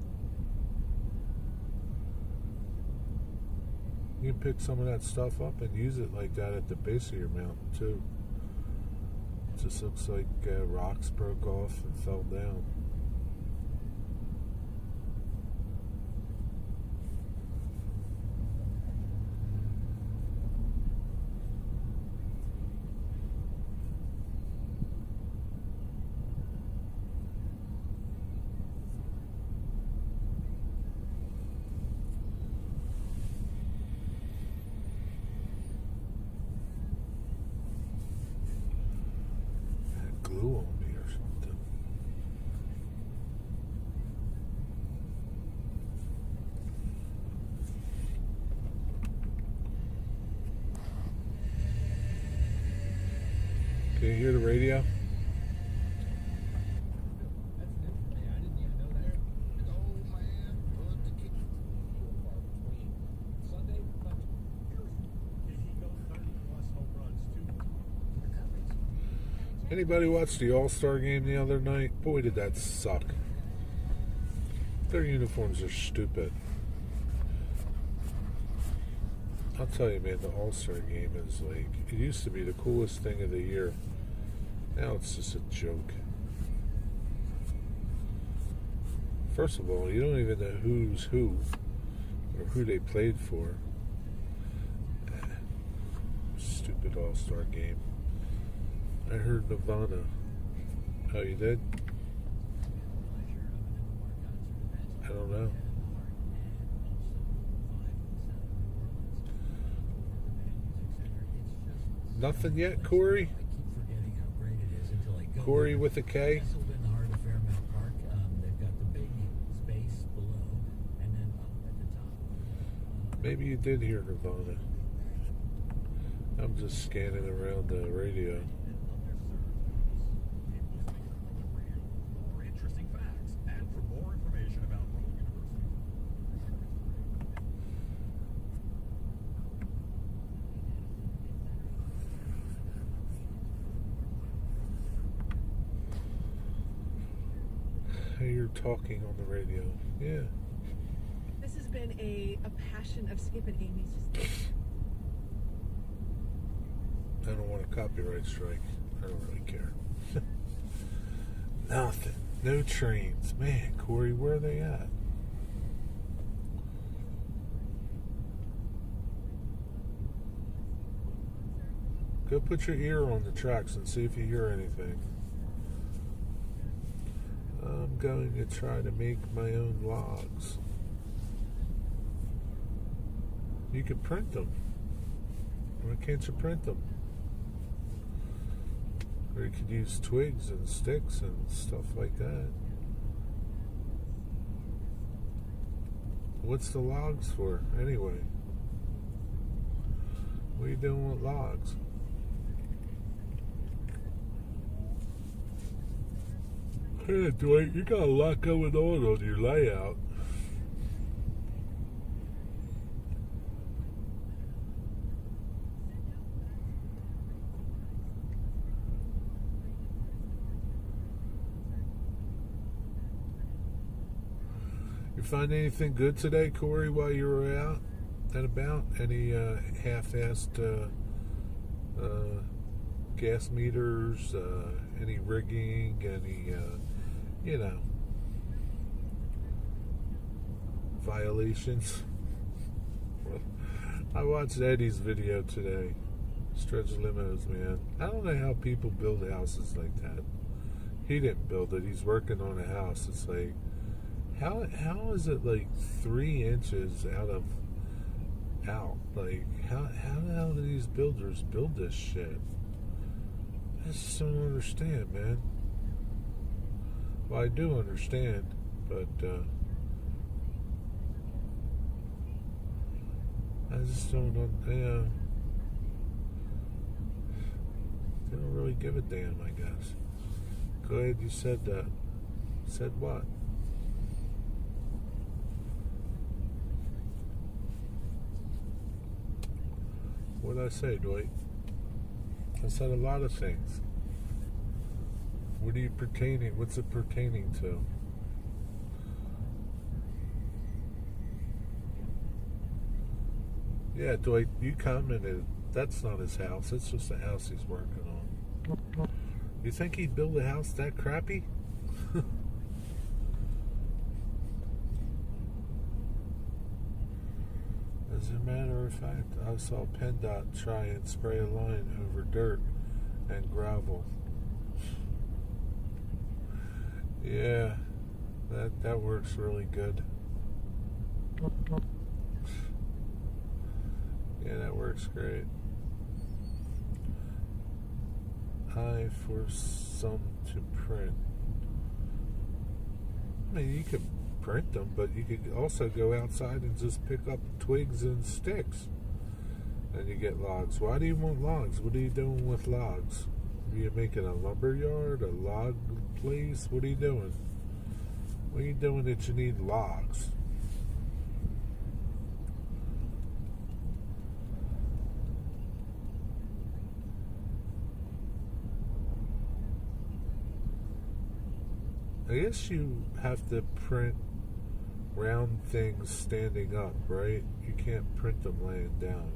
You can pick some of that stuff up and use it like that at the base of your mountain too. It just looks like rocks broke off and fell down. Glue on me or something. Can you hear the radio? Anybody watch the All-Star game the other night? Boy, did that suck. Their uniforms are stupid. I'll tell you, man, the All-Star game is like, it used to be the coolest thing of the year. Now it's just a joke. First of all, you don't even know who's who or who they played for. Stupid All-Star game. I heard Nirvana. Oh, you did? I don't know. Nothing yet, Corey? Corey with a K? Maybe you did hear Nirvana. I'm just scanning around the radio. You're talking on the radio. Yeah. This has been a passion of Skip and Amy's. I don't want a copyright strike. I don't really care. Nothing. No trains. Man, Corey, where are they at? Go put your ear on the tracks and see if you hear anything. I'm going to try to make my own logs. You could print them. Why can't you print them? Or you could use twigs and sticks and stuff like that. What's the logs for, anyway? What are you doing with logs? Hey, Dwight, you got a lot going on your layout. You find anything good today, Corey, while you were out? and about any half-assed gas meters, any rigging, any you know, violations. I watched Eddie's video today. Stretch limos, man. I don't know how people build houses like that. He didn't build it. He's working on a house. It's like, how is it like 3 inches out? Like, how the hell do these builders build this shit? I just don't understand, man. Well, I do understand, but I just don't, they don't really give a damn, I guess. Go ahead, you said that. Said what? What did I say, Dwight? I said a lot of things. What are you pertaining? What's it pertaining to? Yeah, Dwight, you commented that's not his house. It's just a house he's working on. You think he'd build a house that crappy? As a matter of fact, I saw PennDOT try and spray a line over dirt and gravel. Yeah, that works really good. Yeah, that works great. I for some to print. I mean, you could print them, but you could also go outside and just pick up twigs and sticks, and you get logs. Why do you want logs? What are you doing with logs? Are you making a lumber yard, a log place? What are you doing? What are you doing that you need logs? I guess you have to print round things standing up, right? You can't print them laying down.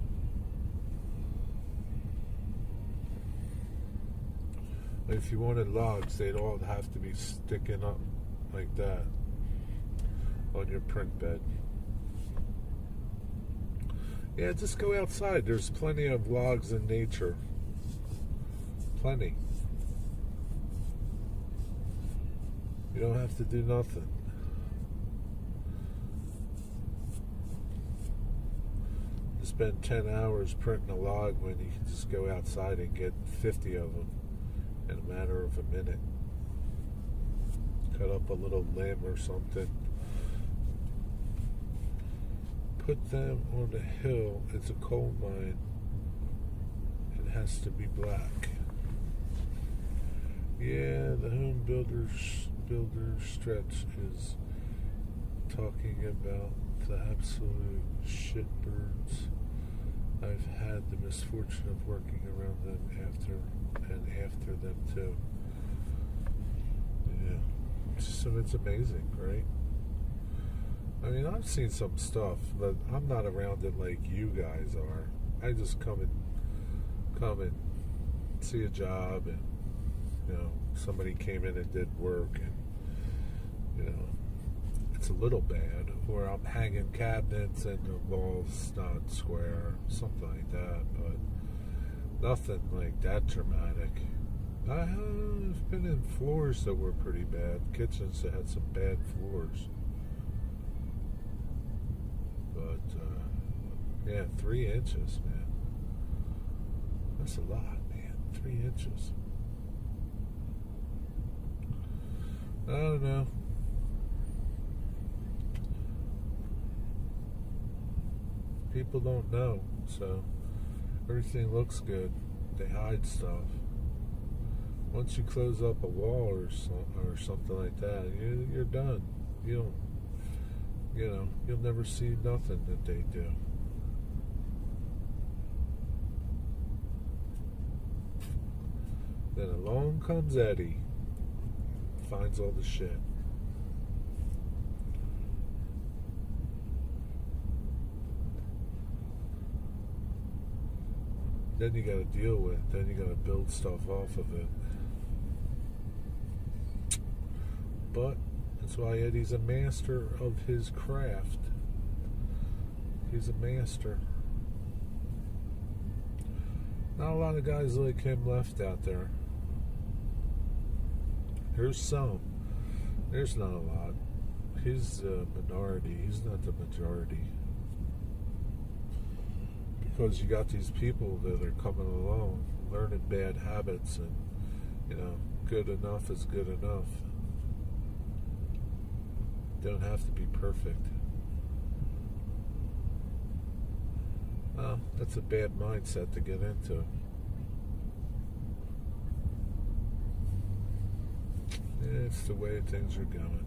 If you wanted logs, they'd all have to be sticking up like that on your print bed. Yeah, just go outside. There's plenty of logs in nature. Plenty. You don't have to do nothing. You spend 10 hours printing a log when you can just go outside and get 50 of them in a matter of a minute. Cut up a little limb or something. Put them on the hill. It's a coal mine. It has to be black. Yeah, the home builder stretch is talking about the absolute shitbirds. I've had the misfortune of working around them after them too. Yeah. So it's amazing, right? I mean, I've seen some stuff, but I'm not around it like you guys are. I just come and see a job, and somebody came in and did work, and it's a little bad, or I'm hanging cabinets and the wall's not square, something like that, but nothing like that dramatic. I have been in floors that were pretty bad, kitchens that had some bad floors, but yeah, 3 inches, man. That's a lot, man. 3 inches. I don't know. People don't know, so everything looks good. They hide stuff. Once you close up a wall or something like that, you're done. You'll never see nothing that they do. Then along comes Eddie. Finds all the shit. then you got to deal with. Then you got to build stuff off of it. But that's why Eddie's a master of his craft. He's a master. Not a lot of guys like him left out there. There's some. There's not a lot. He's a minority. He's not the majority. Because you got these people that are coming along, learning bad habits, and, you know, good enough is good enough. Don't have to be perfect. Well, that's a bad mindset to get into. It's the way things are going.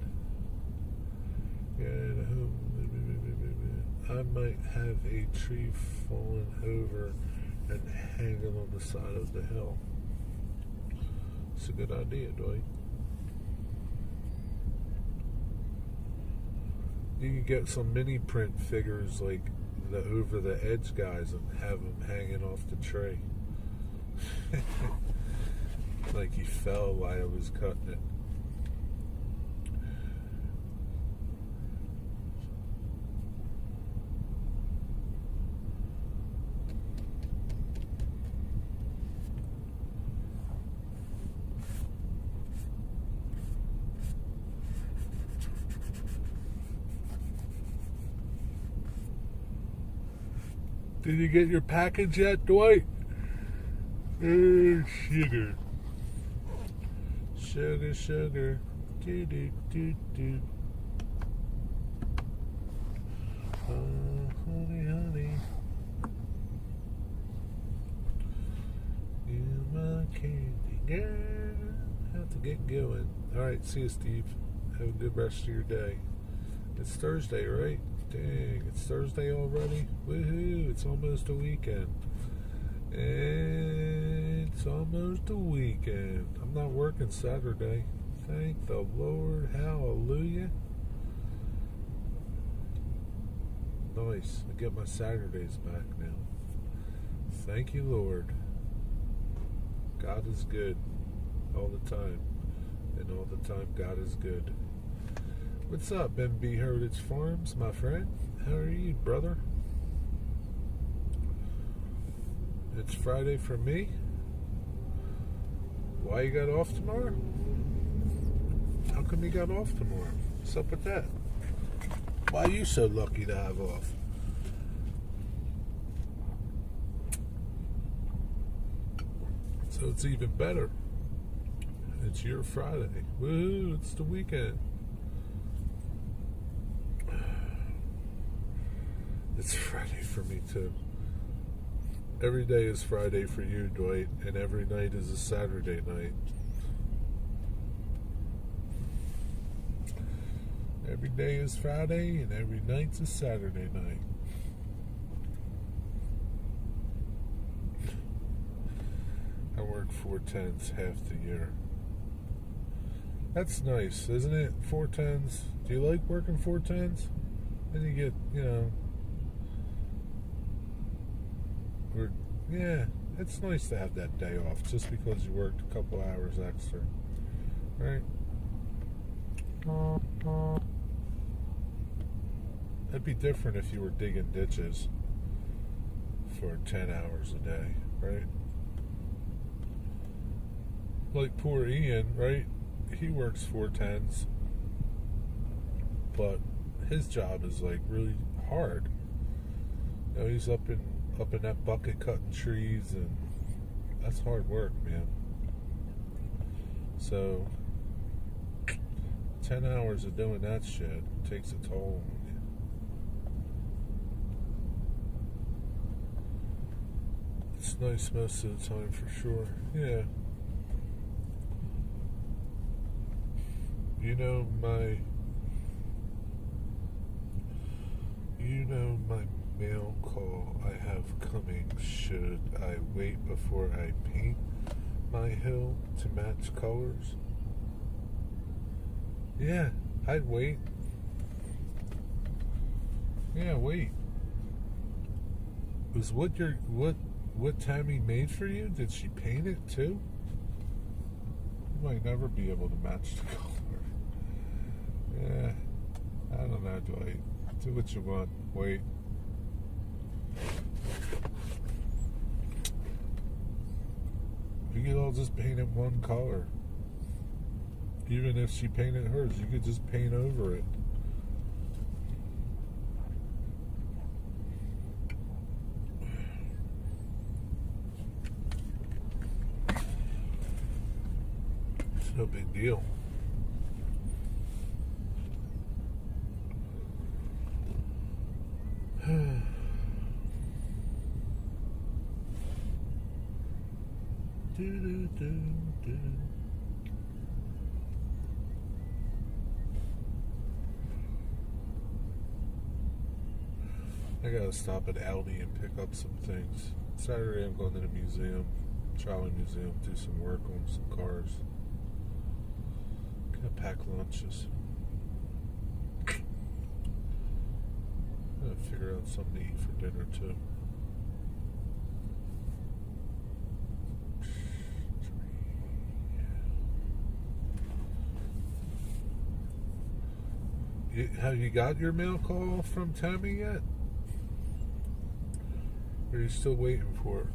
I might have a tree falling over and hanging on the side of the hill. It's a good idea, Dwight. You can get some mini print figures like the over the edge guys and have them hanging off the tree. Like he fell while I was cutting it. Did you get your package yet, Dwight? Sugar. Sugar, sugar. Do, do, do, do. Oh, honey, honey. You my candy girl. Have to get going. Alright, see you, Steve. Have a good rest of your day. It's Thursday, right? Dang, it's Thursday already? Woohoo, it's almost a weekend. It's almost a weekend. I'm not working Saturday. Thank the Lord. Hallelujah. Nice. I get my Saturdays back now. Thank you, Lord. God is good all the time. And all the time, God is good. What's up, MB Heritage Farms, my friend? How are you, brother? It's Friday for me. Why you got off tomorrow? How come you got off tomorrow? What's up with that? Why are you so lucky to have off? So it's even better. It's your Friday. Woohoo, it's the weekend. It's Friday for me too. Every day is Friday for you, Dwight, and every night is a Saturday night. Every day is Friday and every night's a Saturday night. I work 4/10 half the year. That's nice, isn't it? 4/10. Do you like working 4/10? Then you get, you know, yeah, it's nice to have that day off just because you worked a couple hours extra, right? It'd be different if you were digging ditches for 10 hours a day, right? Like poor Ian, right? He works 4/10s, but his job is like really hard. You know, he's up in that bucket cutting trees, and that's hard work, man. So 10 hours of doing that shit takes a toll on you. It's nice most of the time for sure. Yeah. You know my mail call I have coming. Should I wait before I paint my hill to match colors? Yeah, I'd wait. Yeah, wait. Because what what Tammy made for you, did she paint it too? You might never be able to match the color. Yeah, I don't know, Dwight. Do what you want. Wait. You could all just paint it one color. Even if she painted hers, you could just paint over it. It's no big deal. I gotta stop at Aldi and pick up some things. Saturday I'm going to the museum, Trolley Museum, do some work on some cars. Gotta pack lunches. Gotta figure out something to eat for dinner too. Have you got your mail call from Tammy yet? Or are you still waiting for her?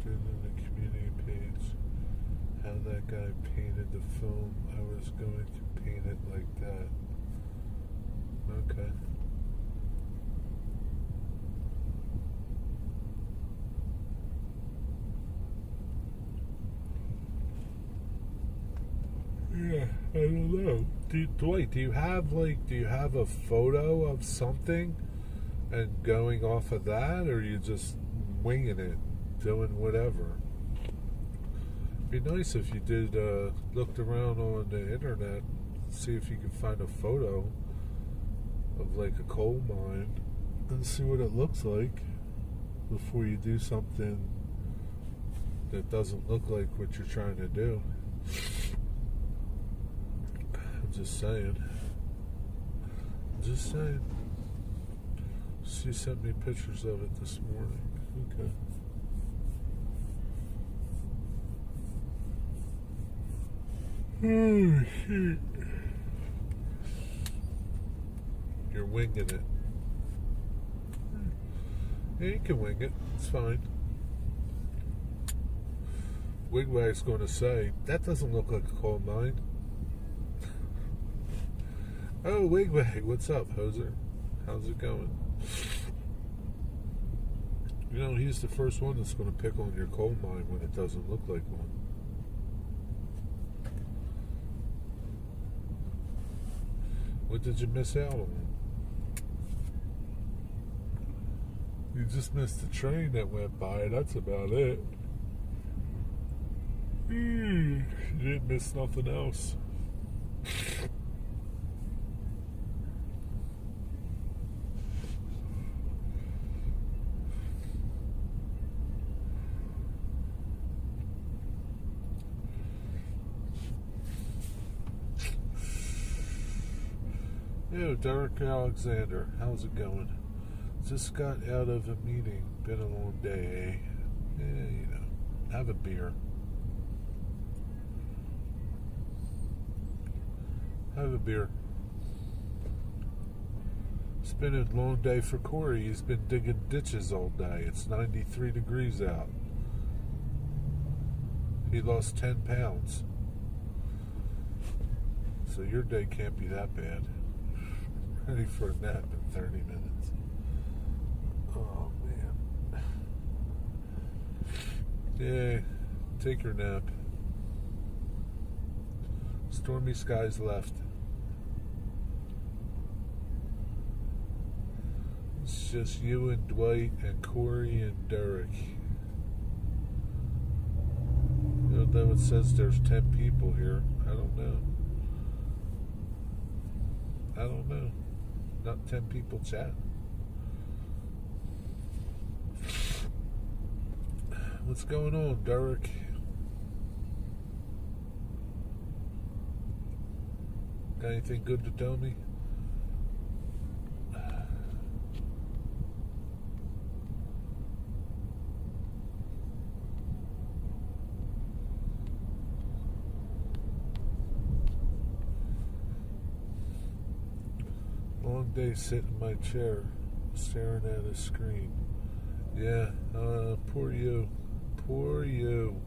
In the community page, how that guy painted the film. I was going to paint it like that. Okay. Yeah, I don't know. Dwight, do you have a photo of something and going off of that, or are you just winging it? Doing whatever. It'd be nice if you did looked around on the internet, see if you could find a photo of like a coal mine and see what it looks like before you do something that doesn't look like what you're trying to do. I'm just saying. She sent me pictures of it this morning. Okay. Oh, shit. You're winging it. Yeah, you can wing it. It's fine. Wigwag's going to say, that doesn't look like a coal mine. Oh, Wigwag, what's up, Hoser? How's it going? You know, he's the first one that's going to pick on your coal mine when it doesn't look like one. What did you miss out on? You just missed the train that went by. That's about it. You didn't miss nothing else. Yo, Derek Alexander, how's it going? Just got out of a meeting. Been a long day, eh? Yeah, you know. Have a beer. Have a beer. It's been a long day for Corey. He's been digging ditches all day. It's 93 degrees out. He lost 10 pounds. So your day can't be that bad. Ready for a nap in 30 minutes. Oh, man. Yeah, take your nap. Stormy skies left. It's just you and Dwight and Corey and Derek. though it says there's 10 people here. I don't know. Not 10 people chatting. What's going on, Derek? Got anything good to tell me? Long day sitting in my chair, staring at a screen. Yeah, poor you. Poor you.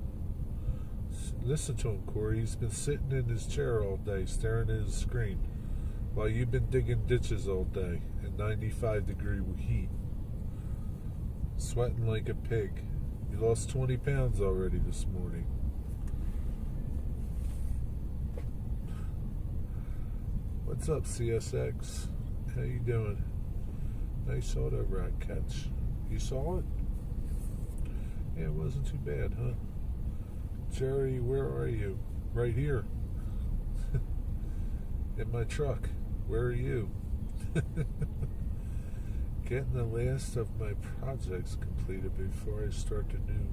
Listen to him, Corey. He's been sitting in his chair all day, staring at his screen, while you've been digging ditches all day in 95-degree heat, sweating like a pig. You lost 20 pounds already this morning. What's up, CSX? How you doing? Nice auto rat catch. You saw it? Yeah, it wasn't too bad, huh? Jerry, where are you? Right here. In my truck. Where are you? Getting the last of my projects completed before I start the new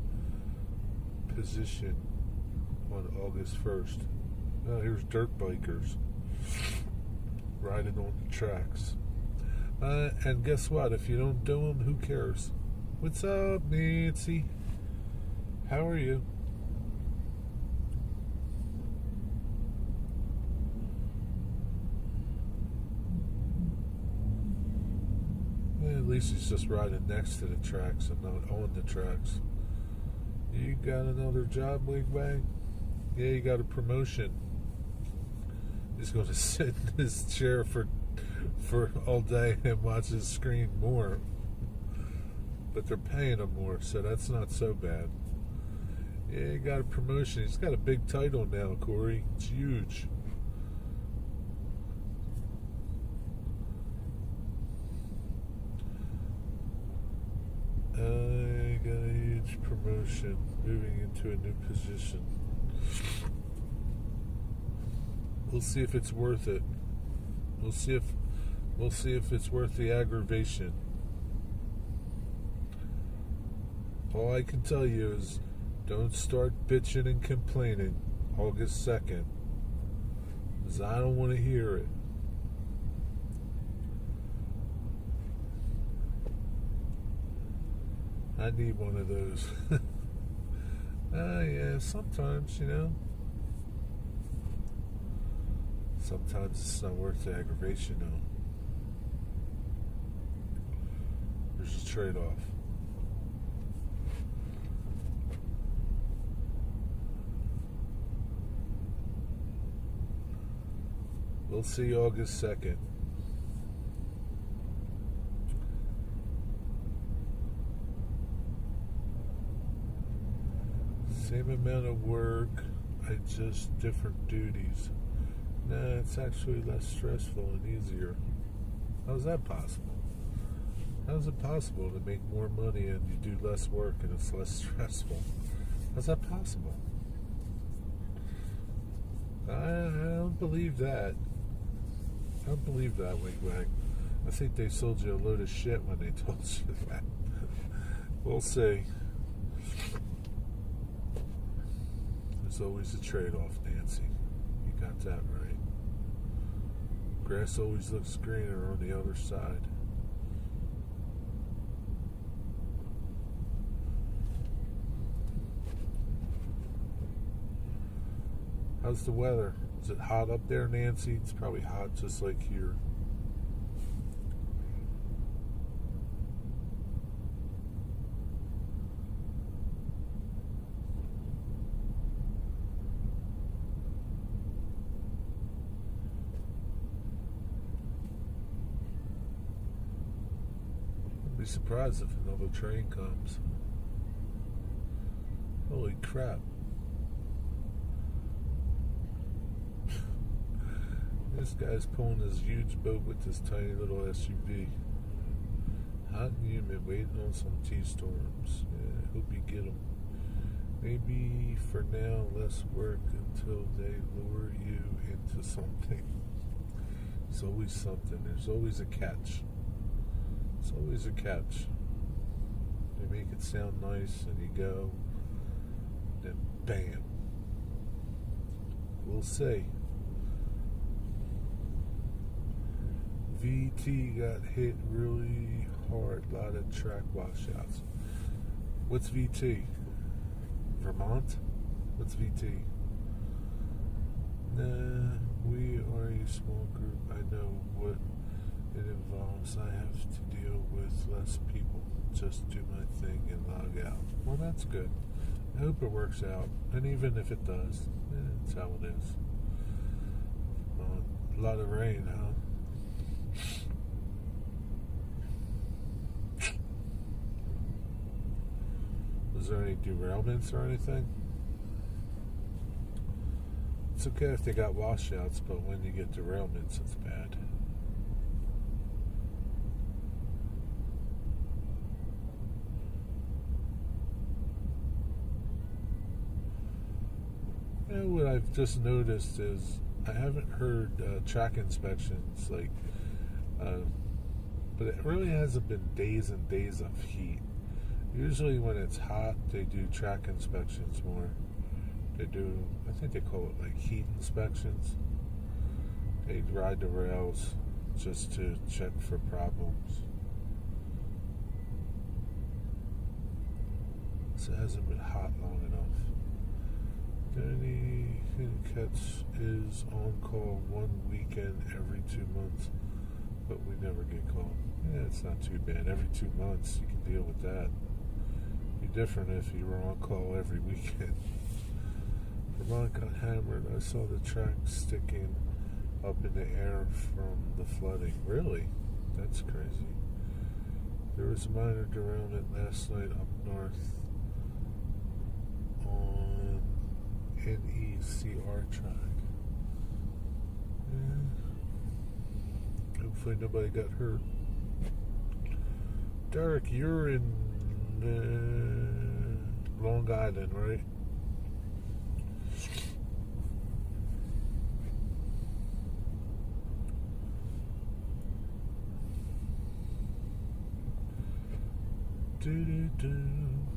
position on August 1st. Oh, here's dirt bikers riding on the tracks. And guess what? If you don't do them, who cares? What's up, Nancy? How are you? At least he's just riding next to the tracks and not on the tracks. You got another job, Wigwag? Yeah, you got a promotion. He's going to sit in his chair for all day and watch his screen more. But they're paying him more, so that's not so bad. Yeah, he got a promotion. He's got a big title now, Corey. It's huge. I got a huge promotion, moving into a new position. We'll see if it's worth it. We'll see if it's worth the aggravation. All I can tell you is don't start bitching and complaining August 2nd, because I don't want to hear it. I need one of those. Yeah, sometimes, you know. Sometimes it's not worth the aggravation, though. There's a trade-off. We'll see August 2nd. Same amount of work, just different duties. Nah, it's actually less stressful and easier. How's that possible? How's it possible to make more money and you do less work and it's less stressful? How's that possible? I don't believe that. I don't believe that, Wigwag. I think they sold you a load of shit when they told you that. We'll see. There's always a trade-off, Nancy. You got that right. Grass always looks greener on the other side. How's the weather? Is it hot up there, Nancy? It's probably hot just like here. I'd be surprised if another train comes. Holy crap. This guy's pulling his huge boat with this tiny little SUV. Hot and humid, waiting on some T-storms. Yeah, hope you get them. Maybe for now, less work until they lure you into something. It's always something. There's always a catch. It's always a catch. They make it sound nice, and you go, then bam. We'll see. VT got hit really hard. A lot of track washouts. What's VT? Vermont? What's VT? Nah, we are a small group. I know what it involves. I have to deal with less people. Just do my thing and log out. Well, that's good. I hope it works out. And even if it does, it's how it is. A lot of rain, huh? Was there any derailments or anything? It's okay if they got washouts, but when you get derailments, it's bad. You know, what I've just noticed is I haven't heard track inspections but it really hasn't been days and days of heat. Usually when it's hot, they do track inspections more. They do, I think they call it like heat inspections. They ride the rails just to check for problems. So it hasn't been hot long enough. Danny Hinketz is on call one weekend every 2 months, but we never get called. Yeah, it's not too bad. Every 2 months, you can deal with that. It'd be different if you were on call every weekend. Vermont got hammered. I saw the track sticking up in the air from the flooding. Really? That's crazy. There was a minor derailment last night up north on NECR track. Yeah. Hopefully nobody got hurt. Derek, you're in Long Island, right?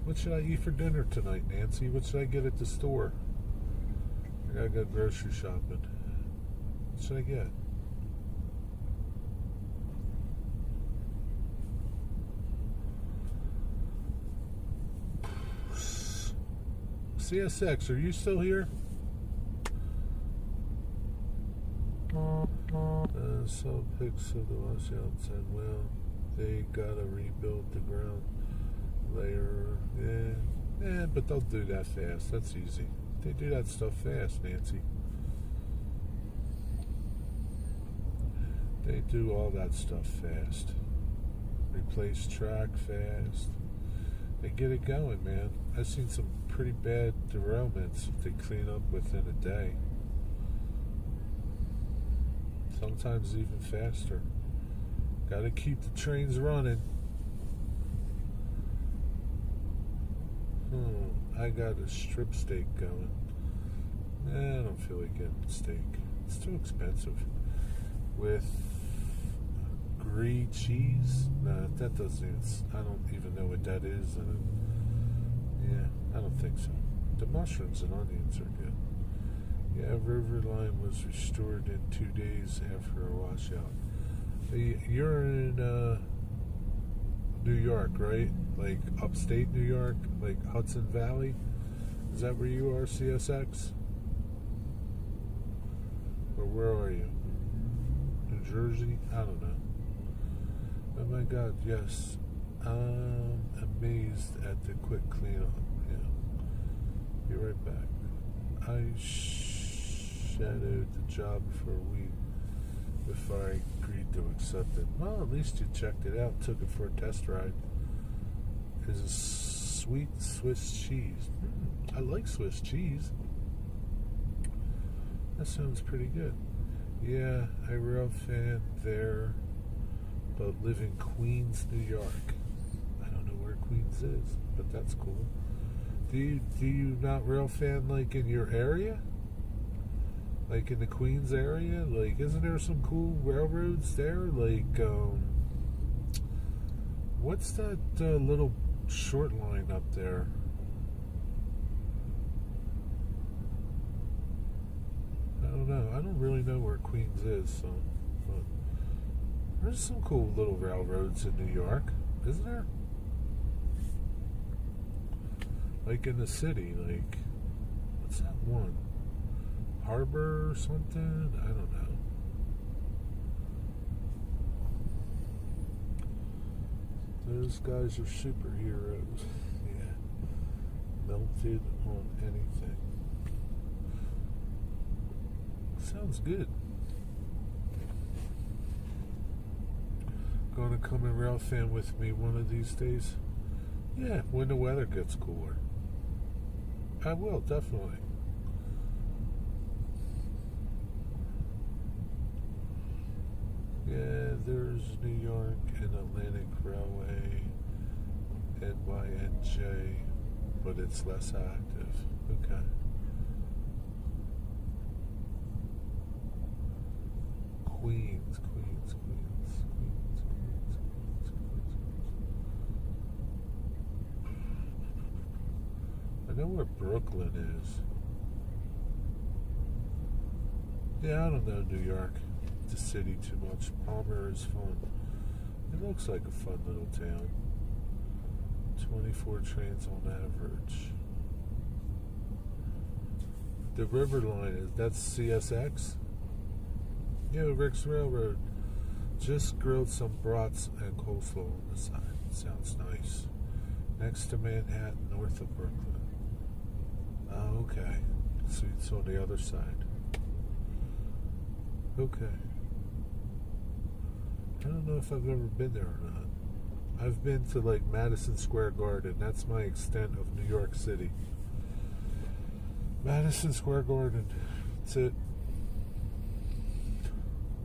What should I eat for dinner tonight, Nancy? What should I get at the store? I gotta go grocery shopping. What should I get? CSX, are you still here? Saw pics of the washouts and well, they gotta rebuild the ground layer. Yeah, but they'll do that fast. That's easy. They do that stuff fast, Nancy. They do all that stuff fast. Replace track fast. They get it going, man. I've seen some pretty bad derailments they clean up within a day. Sometimes even faster. Gotta keep the trains running. I got a strip steak going. I don't feel like getting steak. It's too expensive. With brie cheese? Nah, that doesn't. I don't even know what that is. Yeah, I don't think so. The mushrooms and onions are good. Yeah, Riverline was restored in 2 days after a washout. You're in New York, right? Like upstate New York, like Hudson Valley. Is that where you are, CSX? Or where are you? New Jersey? I don't know. Oh my God, yes. I'm amazed at the quick cleanup. Yeah. Be right back. I shadowed the job for a week before I agreed to accept it. Well, at least you checked it out, took it for a test ride. It's a sweet Swiss cheese. I like Swiss cheese. That sounds pretty good. Yeah, I'm a real fan there, but live in Queens, New York. I don't know where Queens is, but that's cool. Do you not rail fan like in your area? Like in the Queens area? Like, isn't there some cool railroads there? Like, what's that little short line up there? I don't know. I don't really know where Queens is, so. But there's some cool little railroads in New York, isn't there? Like in the city, like, what's that one? Harbor or something? I don't know. Those guys are superheroes. Yeah. Melted on anything. Sounds good. Gonna come and rail fan with me one of these days? Yeah, when the weather gets cooler. I will, definitely. Yeah, there's New York and Atlantic Railway, NYNJ, but it's less active. Okay. Queens. I know where Brooklyn is. Yeah, I don't know New York, the city too much. Palmer is fun. It looks like a fun little town. 24 trains on average. The River Line, that's CSX? Yeah, Rick's Railroad. Just grilled some brats and coleslaw on the side. Sounds nice. Next to Manhattan, north of Brooklyn. Oh, okay. So it's on the other side. Okay. I don't know if I've ever been there or not. I've been to like Madison Square Garden. That's my extent of New York City. Madison Square Garden. That's it.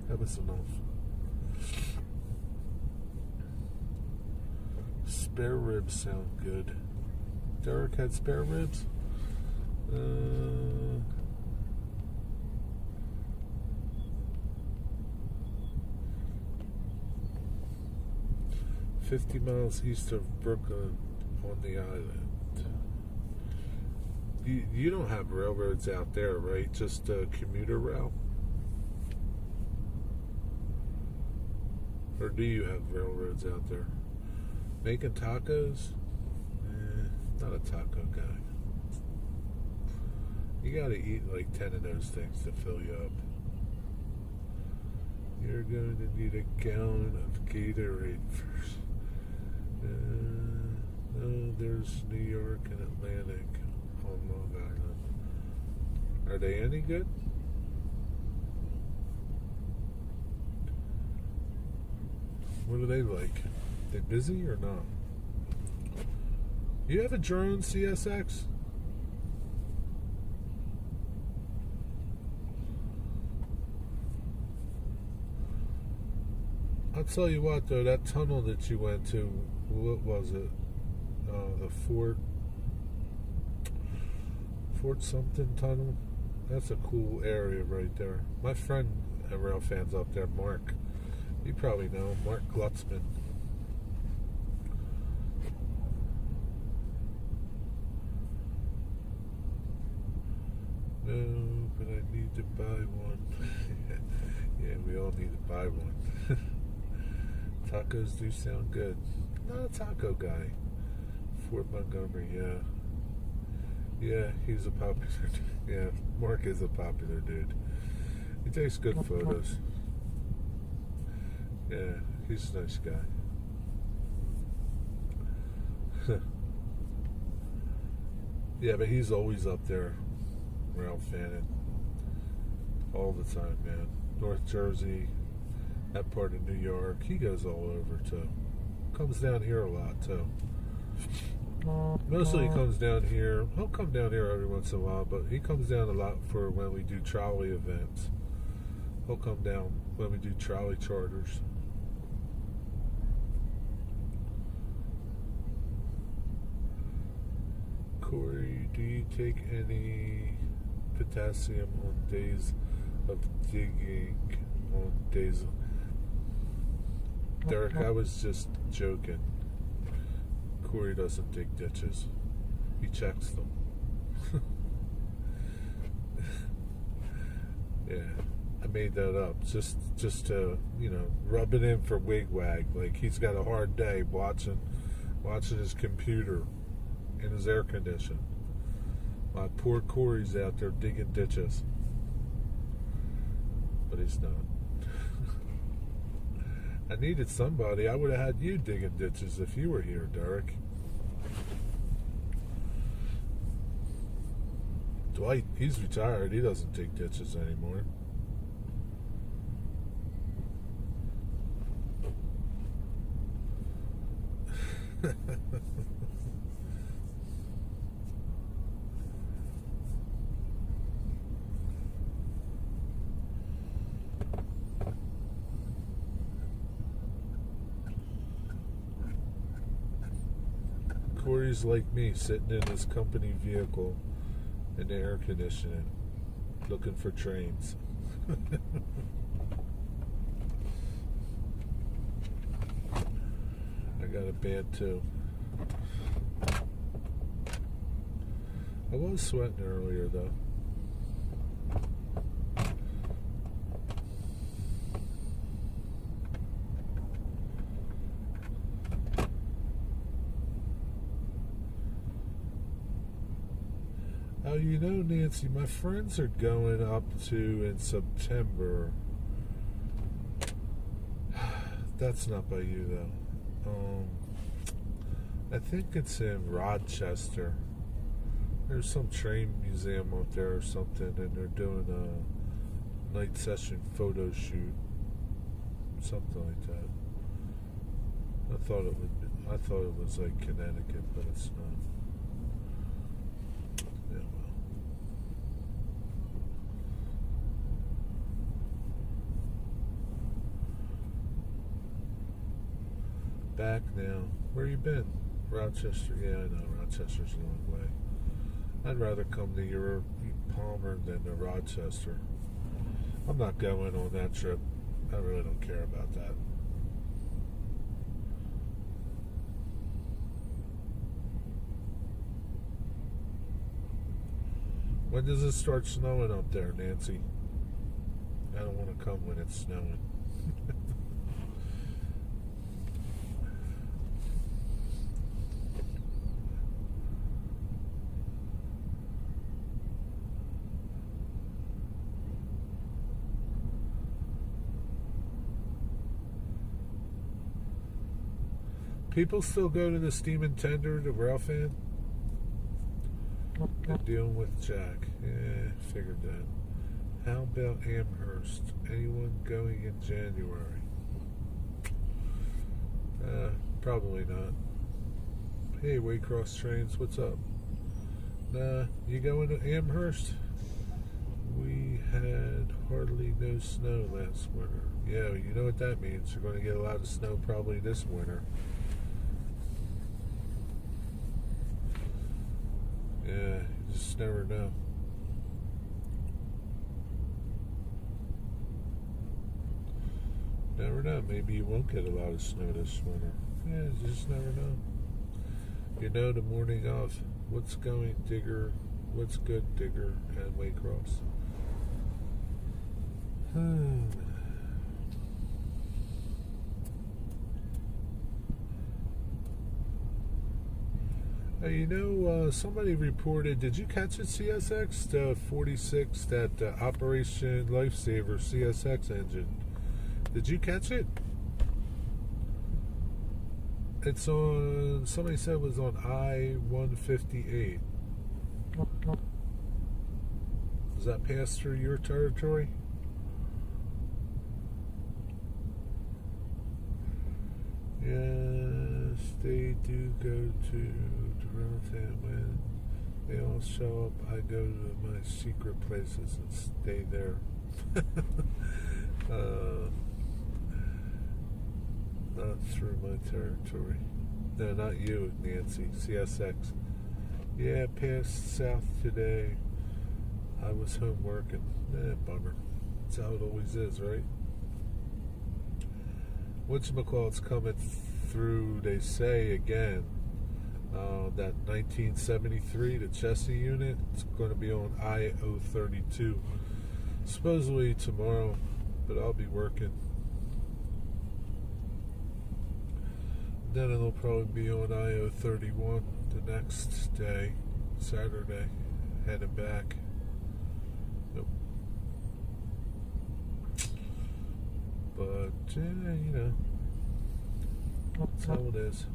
That was enough. Spare ribs sound good. Derek had spare ribs? 50 miles east of Brooklyn on the island. You don't have railroads out there, right? Just a commuter rail? Or do you have railroads out there? Making tacos? Not a taco guy. You gotta eat like 10 of those things to fill you up. You're going to need a gallon of Gatorade first. There's New York and Atlantic on Long Island. Are they any good? What are they like? They busy or not? You have a drone CSX? I'll tell you what though, that tunnel that you went to, what was it? The Fort something tunnel? That's a cool area right there. My friend at Rail Fans up there, Mark. You probably know him, Mark Glucksman. No, but I need to buy one. Yeah, we all need to buy one. Tacos do sound good. Not a taco guy. Fort Montgomery, yeah. Yeah, he's a popular dude. Yeah, Mark is a popular dude. He takes good photos. Yeah, he's a nice guy. Yeah, but he's always up there, Ralph Fannin. All the time, man. North Jersey, that part of New York. He goes all over, too. Comes down here a lot, too. Mostly he comes down here. He'll come down here every once in a while, but he comes down a lot for when we do trolley events. He'll come down when we do trolley charters. Corey Do you take any potassium on days of digging? On days. Derek, I was just joking. Corey doesn't dig ditches. He checks them. Yeah, I made that up just to rub it in for Wigwag. Like he's got a hard day watching his computer in his air condition. My poor Corey's out there digging ditches, but he's not. I needed somebody. I would have had you digging ditches if you were here, Derek. Dwight, he's retired. He doesn't dig ditches anymore. Corey's like me, sitting in his company vehicle in the air conditioning, looking for trains. I got a bad too. I was sweating earlier though. Oh, Nancy, my friends are going up to in September. That's not by you, though. I think it's in Rochester. There's some train museum up there or something, and they're doing a night session photo shoot. Something like that. I thought it was like Connecticut, but it's not. Back now. Where you been? Rochester. Yeah, I know. Rochester's a long way. I'd rather come to your Palmer than to Rochester. I'm not going on that trip. I really don't care about that. When does it start snowing up there, Nancy? I don't want to come when it's snowing. People still go to the Steam and Tender, the Ralph Fan? Good dealing with Jack. Yeah, figured that. How about Amherst? Anyone going in January? Probably not. Hey, Waycross Trains, what's up? Nah, you going to Amherst? We had hardly no snow last winter. Yeah, you know what that means. You're going to get a lot of snow probably this winter. Yeah, you just never know. Never know. Maybe you won't get a lot of snow this winter. Yeah, you just never know. You know the morning of. What's going, Digger? What's good, Digger and Waycross? Somebody reported, did you catch it, CSX? The 46, that Operation Lifesaver CSX engine. Did you catch it? It's on, somebody said it was on I-158. Does that pass through your territory? Yes, they do go to Toronto when they all show up. I go to my secret places and stay there. Not through my territory. No, not you, Nancy. CSX. Yeah, passed south today. I was home working. Bummer. That's how it always is, right? Whatchamacallit's coming through, they say, again. That 1973, the Chessie unit, it's going to be on I-032. Supposedly tomorrow, but I'll be working. Then it'll probably be on I-031 the next day, Saturday, heading back. Yep. But, you know, that's how it is.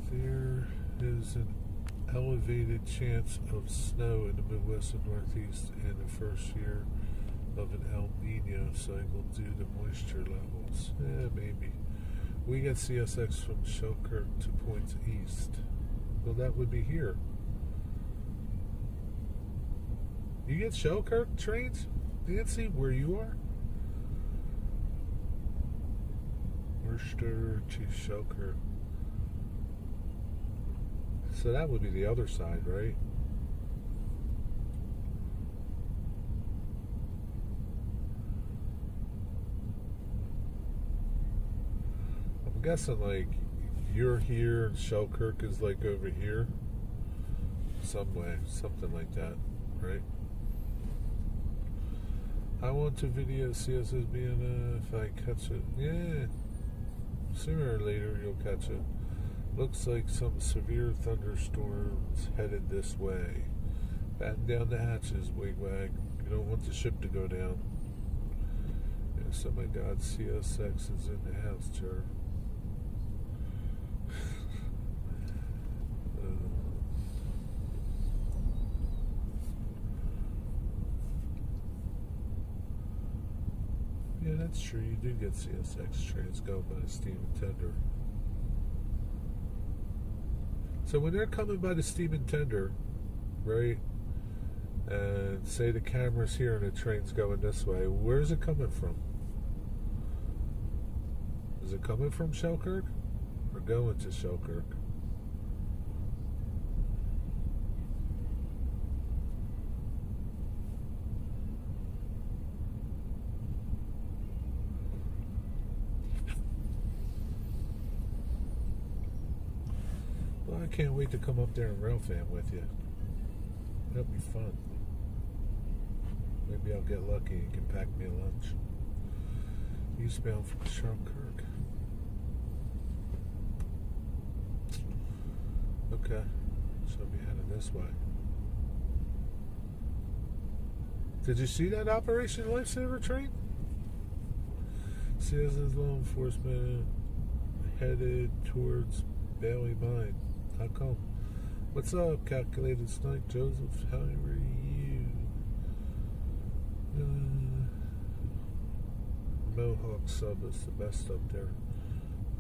There is an elevated chance of snow in the Midwest and Northeast in the first year of an El Nino cycle due to moisture levels. Maybe. We get CSX from Selkirk to points east. Well, that would be here. You get Selkirk trains, Nancy, where you are? Worcester to Selkirk. So that would be the other side, right? I'm guessing like you're here and Selkirk is like over here. Some way, something like that, right? I want to video CSS being if I catch it. Yeah. Sooner or later you'll catch it. Looks like some severe thunderstorms headed this way. Batten down the hatches, wigwag. You don't want the ship to go down. Yes, oh my God, CSX is in the house, Jer. Yeah, that's true. You do get CSX trains going by the steam and tender. So when they're coming by the steam and tender, right, and say the camera's here and the train's going this way, where's it coming from? Is it coming from Selkirk or going to Selkirk? Well, I can't wait to come up there and railfan with you. That'll be fun. Maybe I'll get lucky and can pack me a lunch. Eastbound from Selkirk. Okay, so I'll be heading this way. Did you see that Operation Lifesaver train? CSS law enforcement headed towards Bailey Mine. How come? What's up, Calculated Snipe Joseph? How are you? Mohawk sub is the best up there.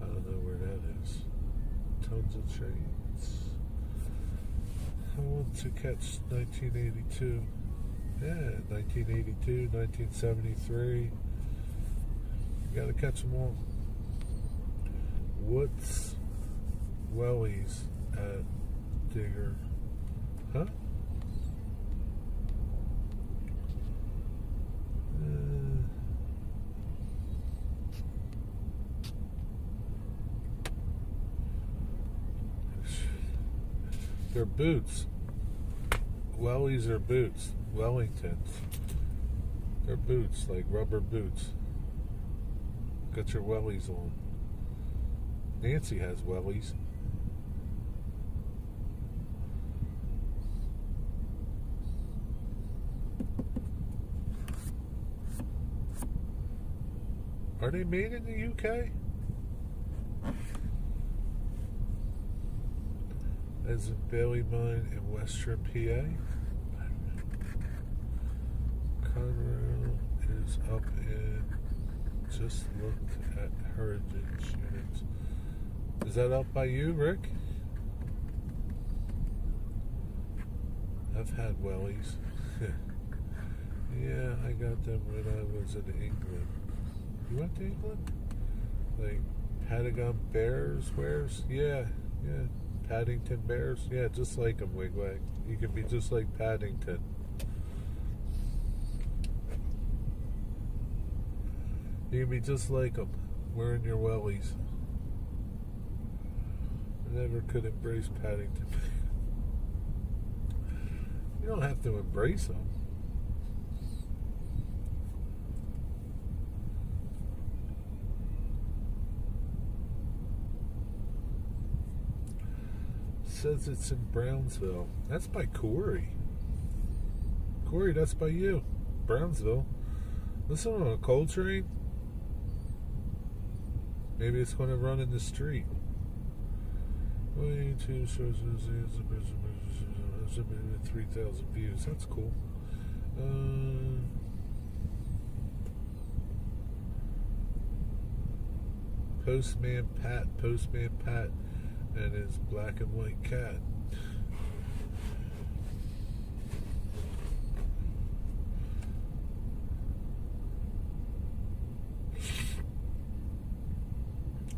I don't know where that is. Tons of trains. I want to catch 1982. Yeah, 1982, 1973. You gotta catch them all. What's Wellies at Digger? Huh? They're boots. Wellies are boots. Wellingtons. They're boots, like rubber boots. Got your wellies on. Nancy has wellies. Are they made in the UK? As in Bailey Mine in Western PA. Conrail is up in. Just looked at heritage units. Is that up by you, Rick? I've had wellies. Yeah, I got them when I was in England. You went to England? Like Patagon Bears wares? Yeah, Yeah, Paddington Bears. Yeah, just like them, Wigwag. You can be just like Paddington. You can be just like them, wearing your wellies. I never could embrace Paddington. You don't have to embrace them. Says it's in Brownsville. That's by Corey. Corey, that's by you. Brownsville. Listen, on a coal train. Maybe it's going to run in the street. 2 sources, 3,000 views. That's cool. Postman Pat, and his black and white cat.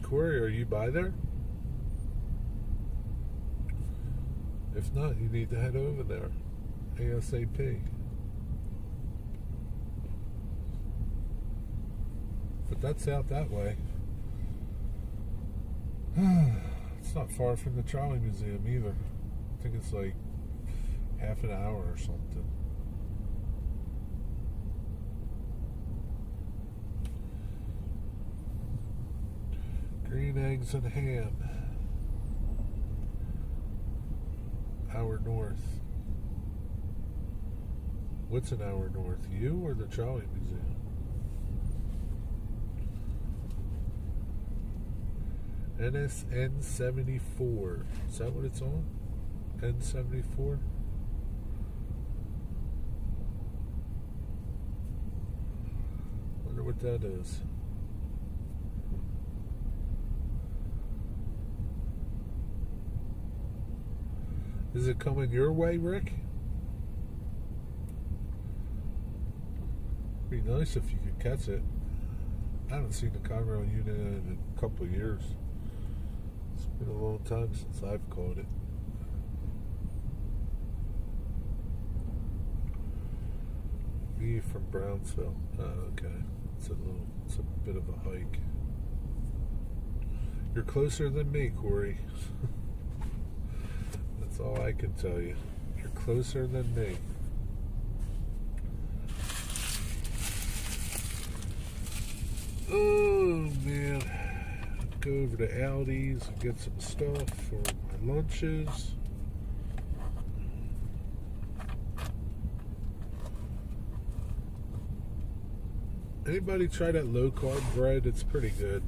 Corey, are you by there? If not, you need to head over there ASAP. But that's out that way. It's not far from the Trolley Museum either. I think it's like half an hour or something. Green eggs and ham. Hour north. What's an hour north? You or the Trolley Museum? NSN 74. Is that what it's on? N74? Wonder what that is. Is it coming your way, Rick? Be nice if you could catch it. I haven't seen the Conrail unit in a couple of years. It's been a long time since I've caught it. Me from Brownsville. Oh, okay. It's a bit of a hike. You're closer than me, Corey. That's all I can tell you. You're closer than me. Oh man. Go over to Aldi's and get some stuff for my lunches. Anybody try that low carb bread? It's pretty good.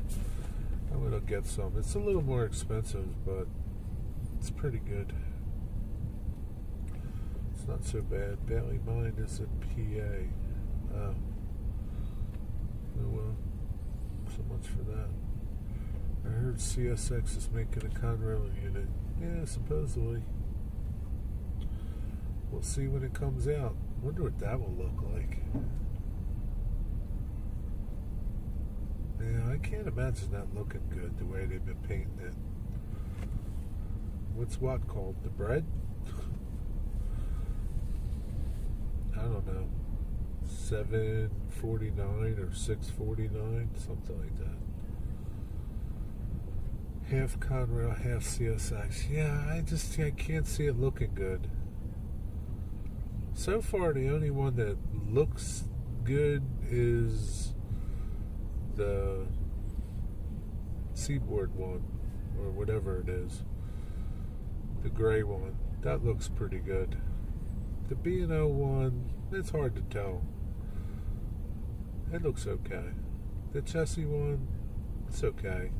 I'm gonna get some. It's a little more expensive, but it's pretty good. It's not so bad. Bailey Mine is in PA. Oh well. So much for that. I heard CSX is making a Conrail unit. Yeah, supposedly. We'll see when it comes out. Wonder what that will look like. Yeah, I can't imagine that looking good the way they've been painting it. What's what called? The bread? I don't know. $7.49 or $6.49, something like that. Half Conrail, half CSX. Yeah, I can't see it looking good. So far, the only one that looks good is the Seaboard one, or whatever it is. The gray one. That looks pretty good. The B&O one, it's hard to tell. It looks okay. The Chessie one, it's okay.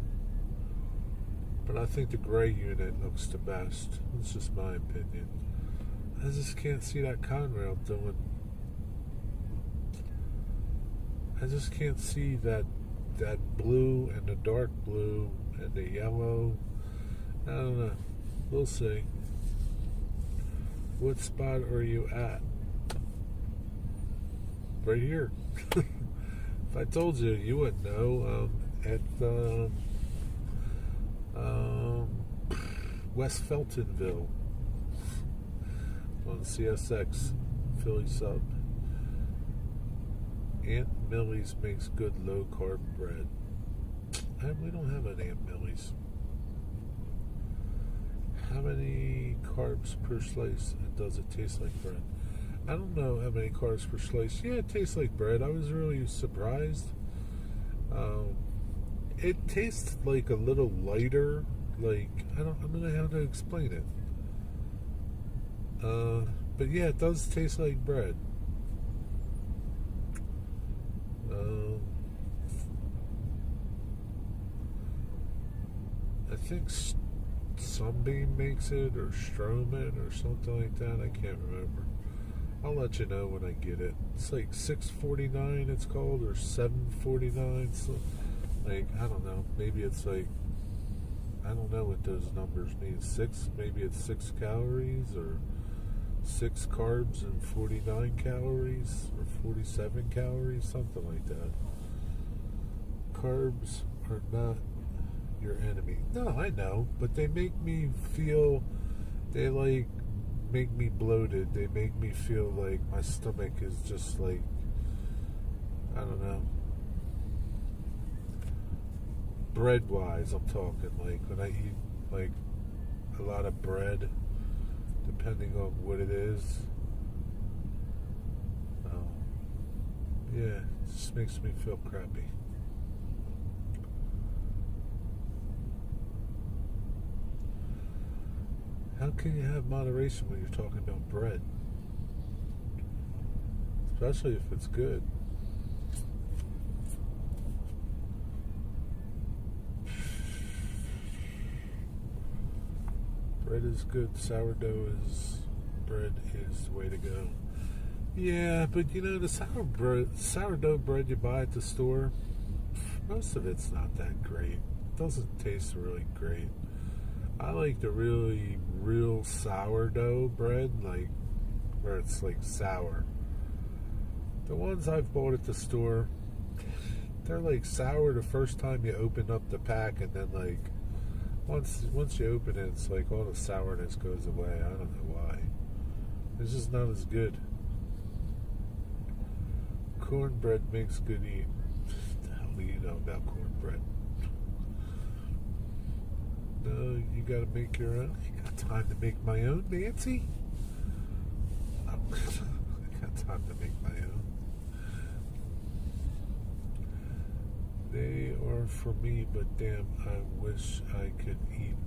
But I think the gray unit looks the best. It's just my opinion. I just can't see that Conrail doing. I just can't see that blue and the dark blue and the yellow. I don't know. We'll see. What spot are you at? Right here. If I told you, you wouldn't know. At West Feltonville on CSX Philly sub. Aunt Millie's makes good low carb bread. We don't have an Aunt Millie's. How many carbs per slice, and does it taste like bread? I don't know how many carbs per slice. Yeah, it tastes like bread. I was really surprised. It tastes like a little lighter. Like, I don't know how to explain it. But yeah, it does taste like bread. I think Sunbeam makes it, or Stroman, or something like that. I can't remember. I'll let you know when I get it. It's like $6.49 it's called, or $7.49. So, like, I don't know. Maybe it's like, I don't know what those numbers mean. Maybe it's 6 calories, or 6 carbs and 49 calories, or 47 calories, something like that. Carbs are not your enemy. No, I know, but they make me feel, they like make me bloated. They make me feel like my stomach is just like, I don't know. Bread wise, I'm talking, like when I eat like a lot of bread, depending on what it is, yeah, it just makes me feel crappy. How can you have moderation when you're talking about bread? Especially if it's good. Bread is good. Bread is the way to go. Yeah, but you know, the sourdough bread you buy at the store, most of it's not that great. It doesn't taste really great. I like the really real sourdough bread, like where it's like sour. The ones I've bought at the store, they're like sour the first time you open up the pack, and then like once you open it, it's like all the sourness goes away. I don't know why. It's just not as good. Cornbread makes good eat. What the hell do you know about cornbread? No, you gotta make your own. I got time to make my own, Nancy. I got time to make my own. They are for me, but damn, I wish I could eat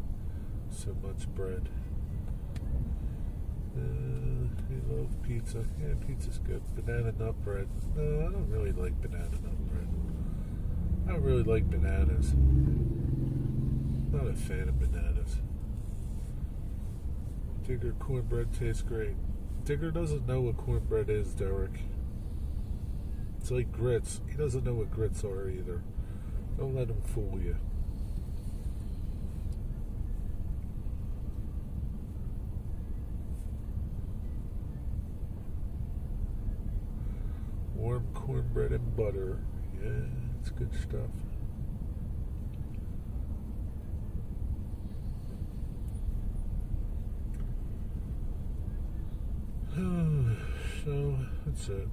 so much bread. You love pizza. Yeah, pizza's good. Banana nut bread. No, I don't really like banana nut bread. I don't really like bananas. Not a fan of bananas. Digger cornbread tastes great. Digger doesn't know what cornbread is, Derek. It's like grits. He doesn't know what grits are either. Don't let him fool you. Warm cornbread and butter. Yeah, it's good stuff. So, that's it.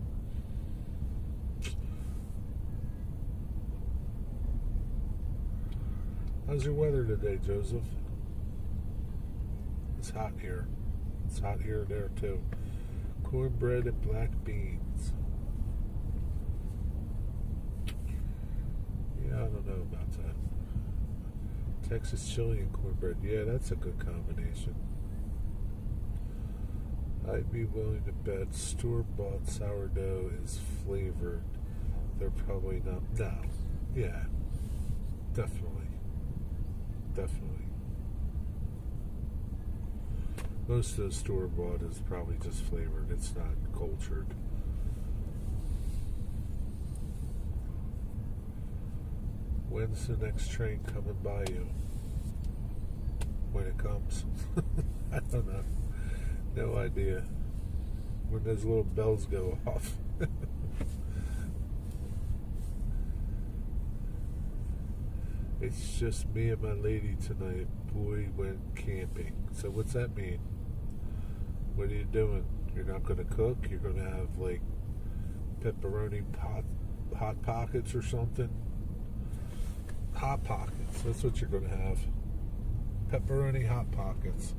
How's your weather today, Joseph? It's hot here. It's hot here and there, too. Cornbread and black beans. Yeah, I don't know about that. Texas chili and cornbread. Yeah, that's a good combination. I'd be willing to bet store-bought sourdough is flavored. They're probably not. No. Yeah. Definitely. Most of the store-bought is probably just flavored. It's not cultured. When's the next train coming by you? When it comes. I don't know. No idea. When those little bells go off. It's just me and my lady tonight. Boy went camping. So what's that mean? What are you doing? You're not going to cook? You're going to have like pepperoni hot pockets or something? Hot pockets. That's what you're going to have. Pepperoni hot pockets.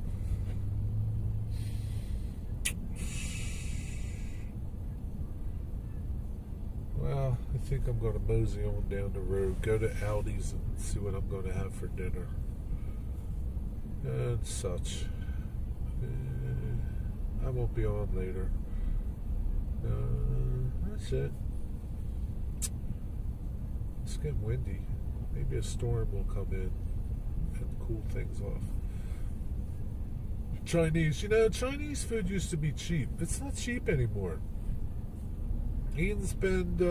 Well, I think I'm going to mosey on down the road, go to Aldi's and see what I'm going to have for dinner. And such. I won't be on later. That's it. It's getting windy. Maybe a storm will come in and cool things off. Chinese. Chinese food used to be cheap. It's not cheap anymore. You can spend,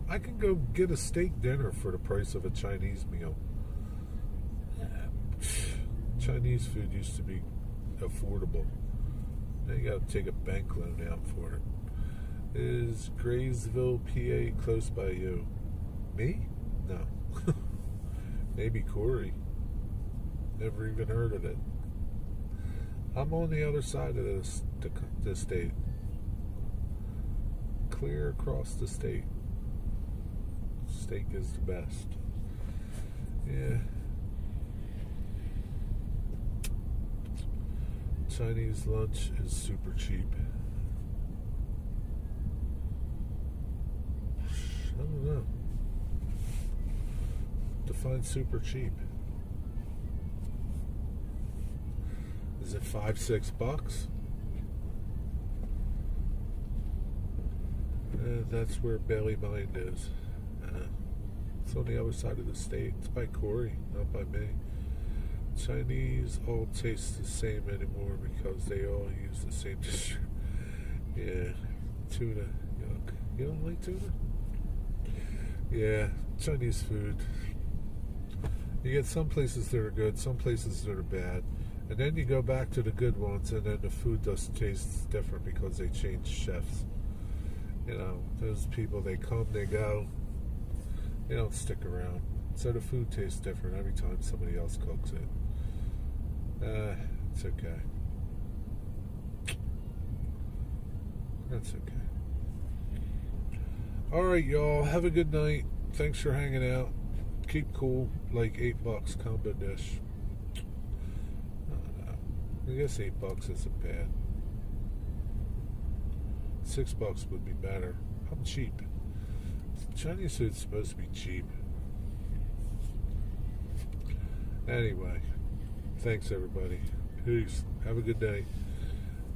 I can go get a steak dinner for the price of a Chinese meal. Chinese food used to be affordable. Now you gotta take a bank loan out for it. Is Graysville, PA close by you? Me? No. Maybe Corey. Never even heard of it. I'm on the other side of the state. Clear across the state. Steak is the best. Yeah. Chinese lunch is super cheap. I don't know. Define super cheap. Is it $5-6? That's where Belly Mind is. It's on the other side of the state. It's by Corey, not by me. Chinese all taste the same anymore because they all use the same dish. Yeah, tuna, yuck. You don't like tuna? Yeah, Chinese food. You get some places that are good, some places that are bad. And then you go back to the good ones, and then the food does taste different because they change chefs. Those people, they come, they go. They don't stick around. So the food tastes different every time somebody else cooks it. It's okay. That's okay. Alright, y'all. Have a good night. Thanks for hanging out. Keep cool. Like $8 combo dish. I guess $8 isn't bad. $6 would be better. I'm cheap. Chinese food's supposed to be cheap. Anyway, thanks everybody. Peace. Have a good day.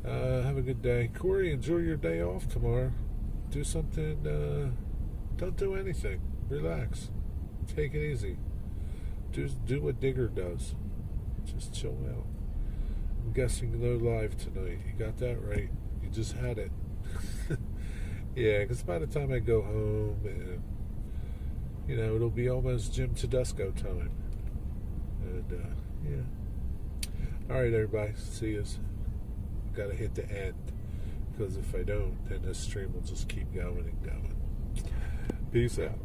Have a good day. Corey, enjoy your day off tomorrow. Do something. Don't do anything. Relax. Take it easy. Do what Digger does. Just chill out. I'm guessing no live tonight. You got that right. You just had it. Yeah, because by the time I go home, and it'll be almost Jim Tedesco time. And yeah. All right, everybody. See yous. Got to hit the end, because if I don't, then this stream will just keep going and going. Peace out.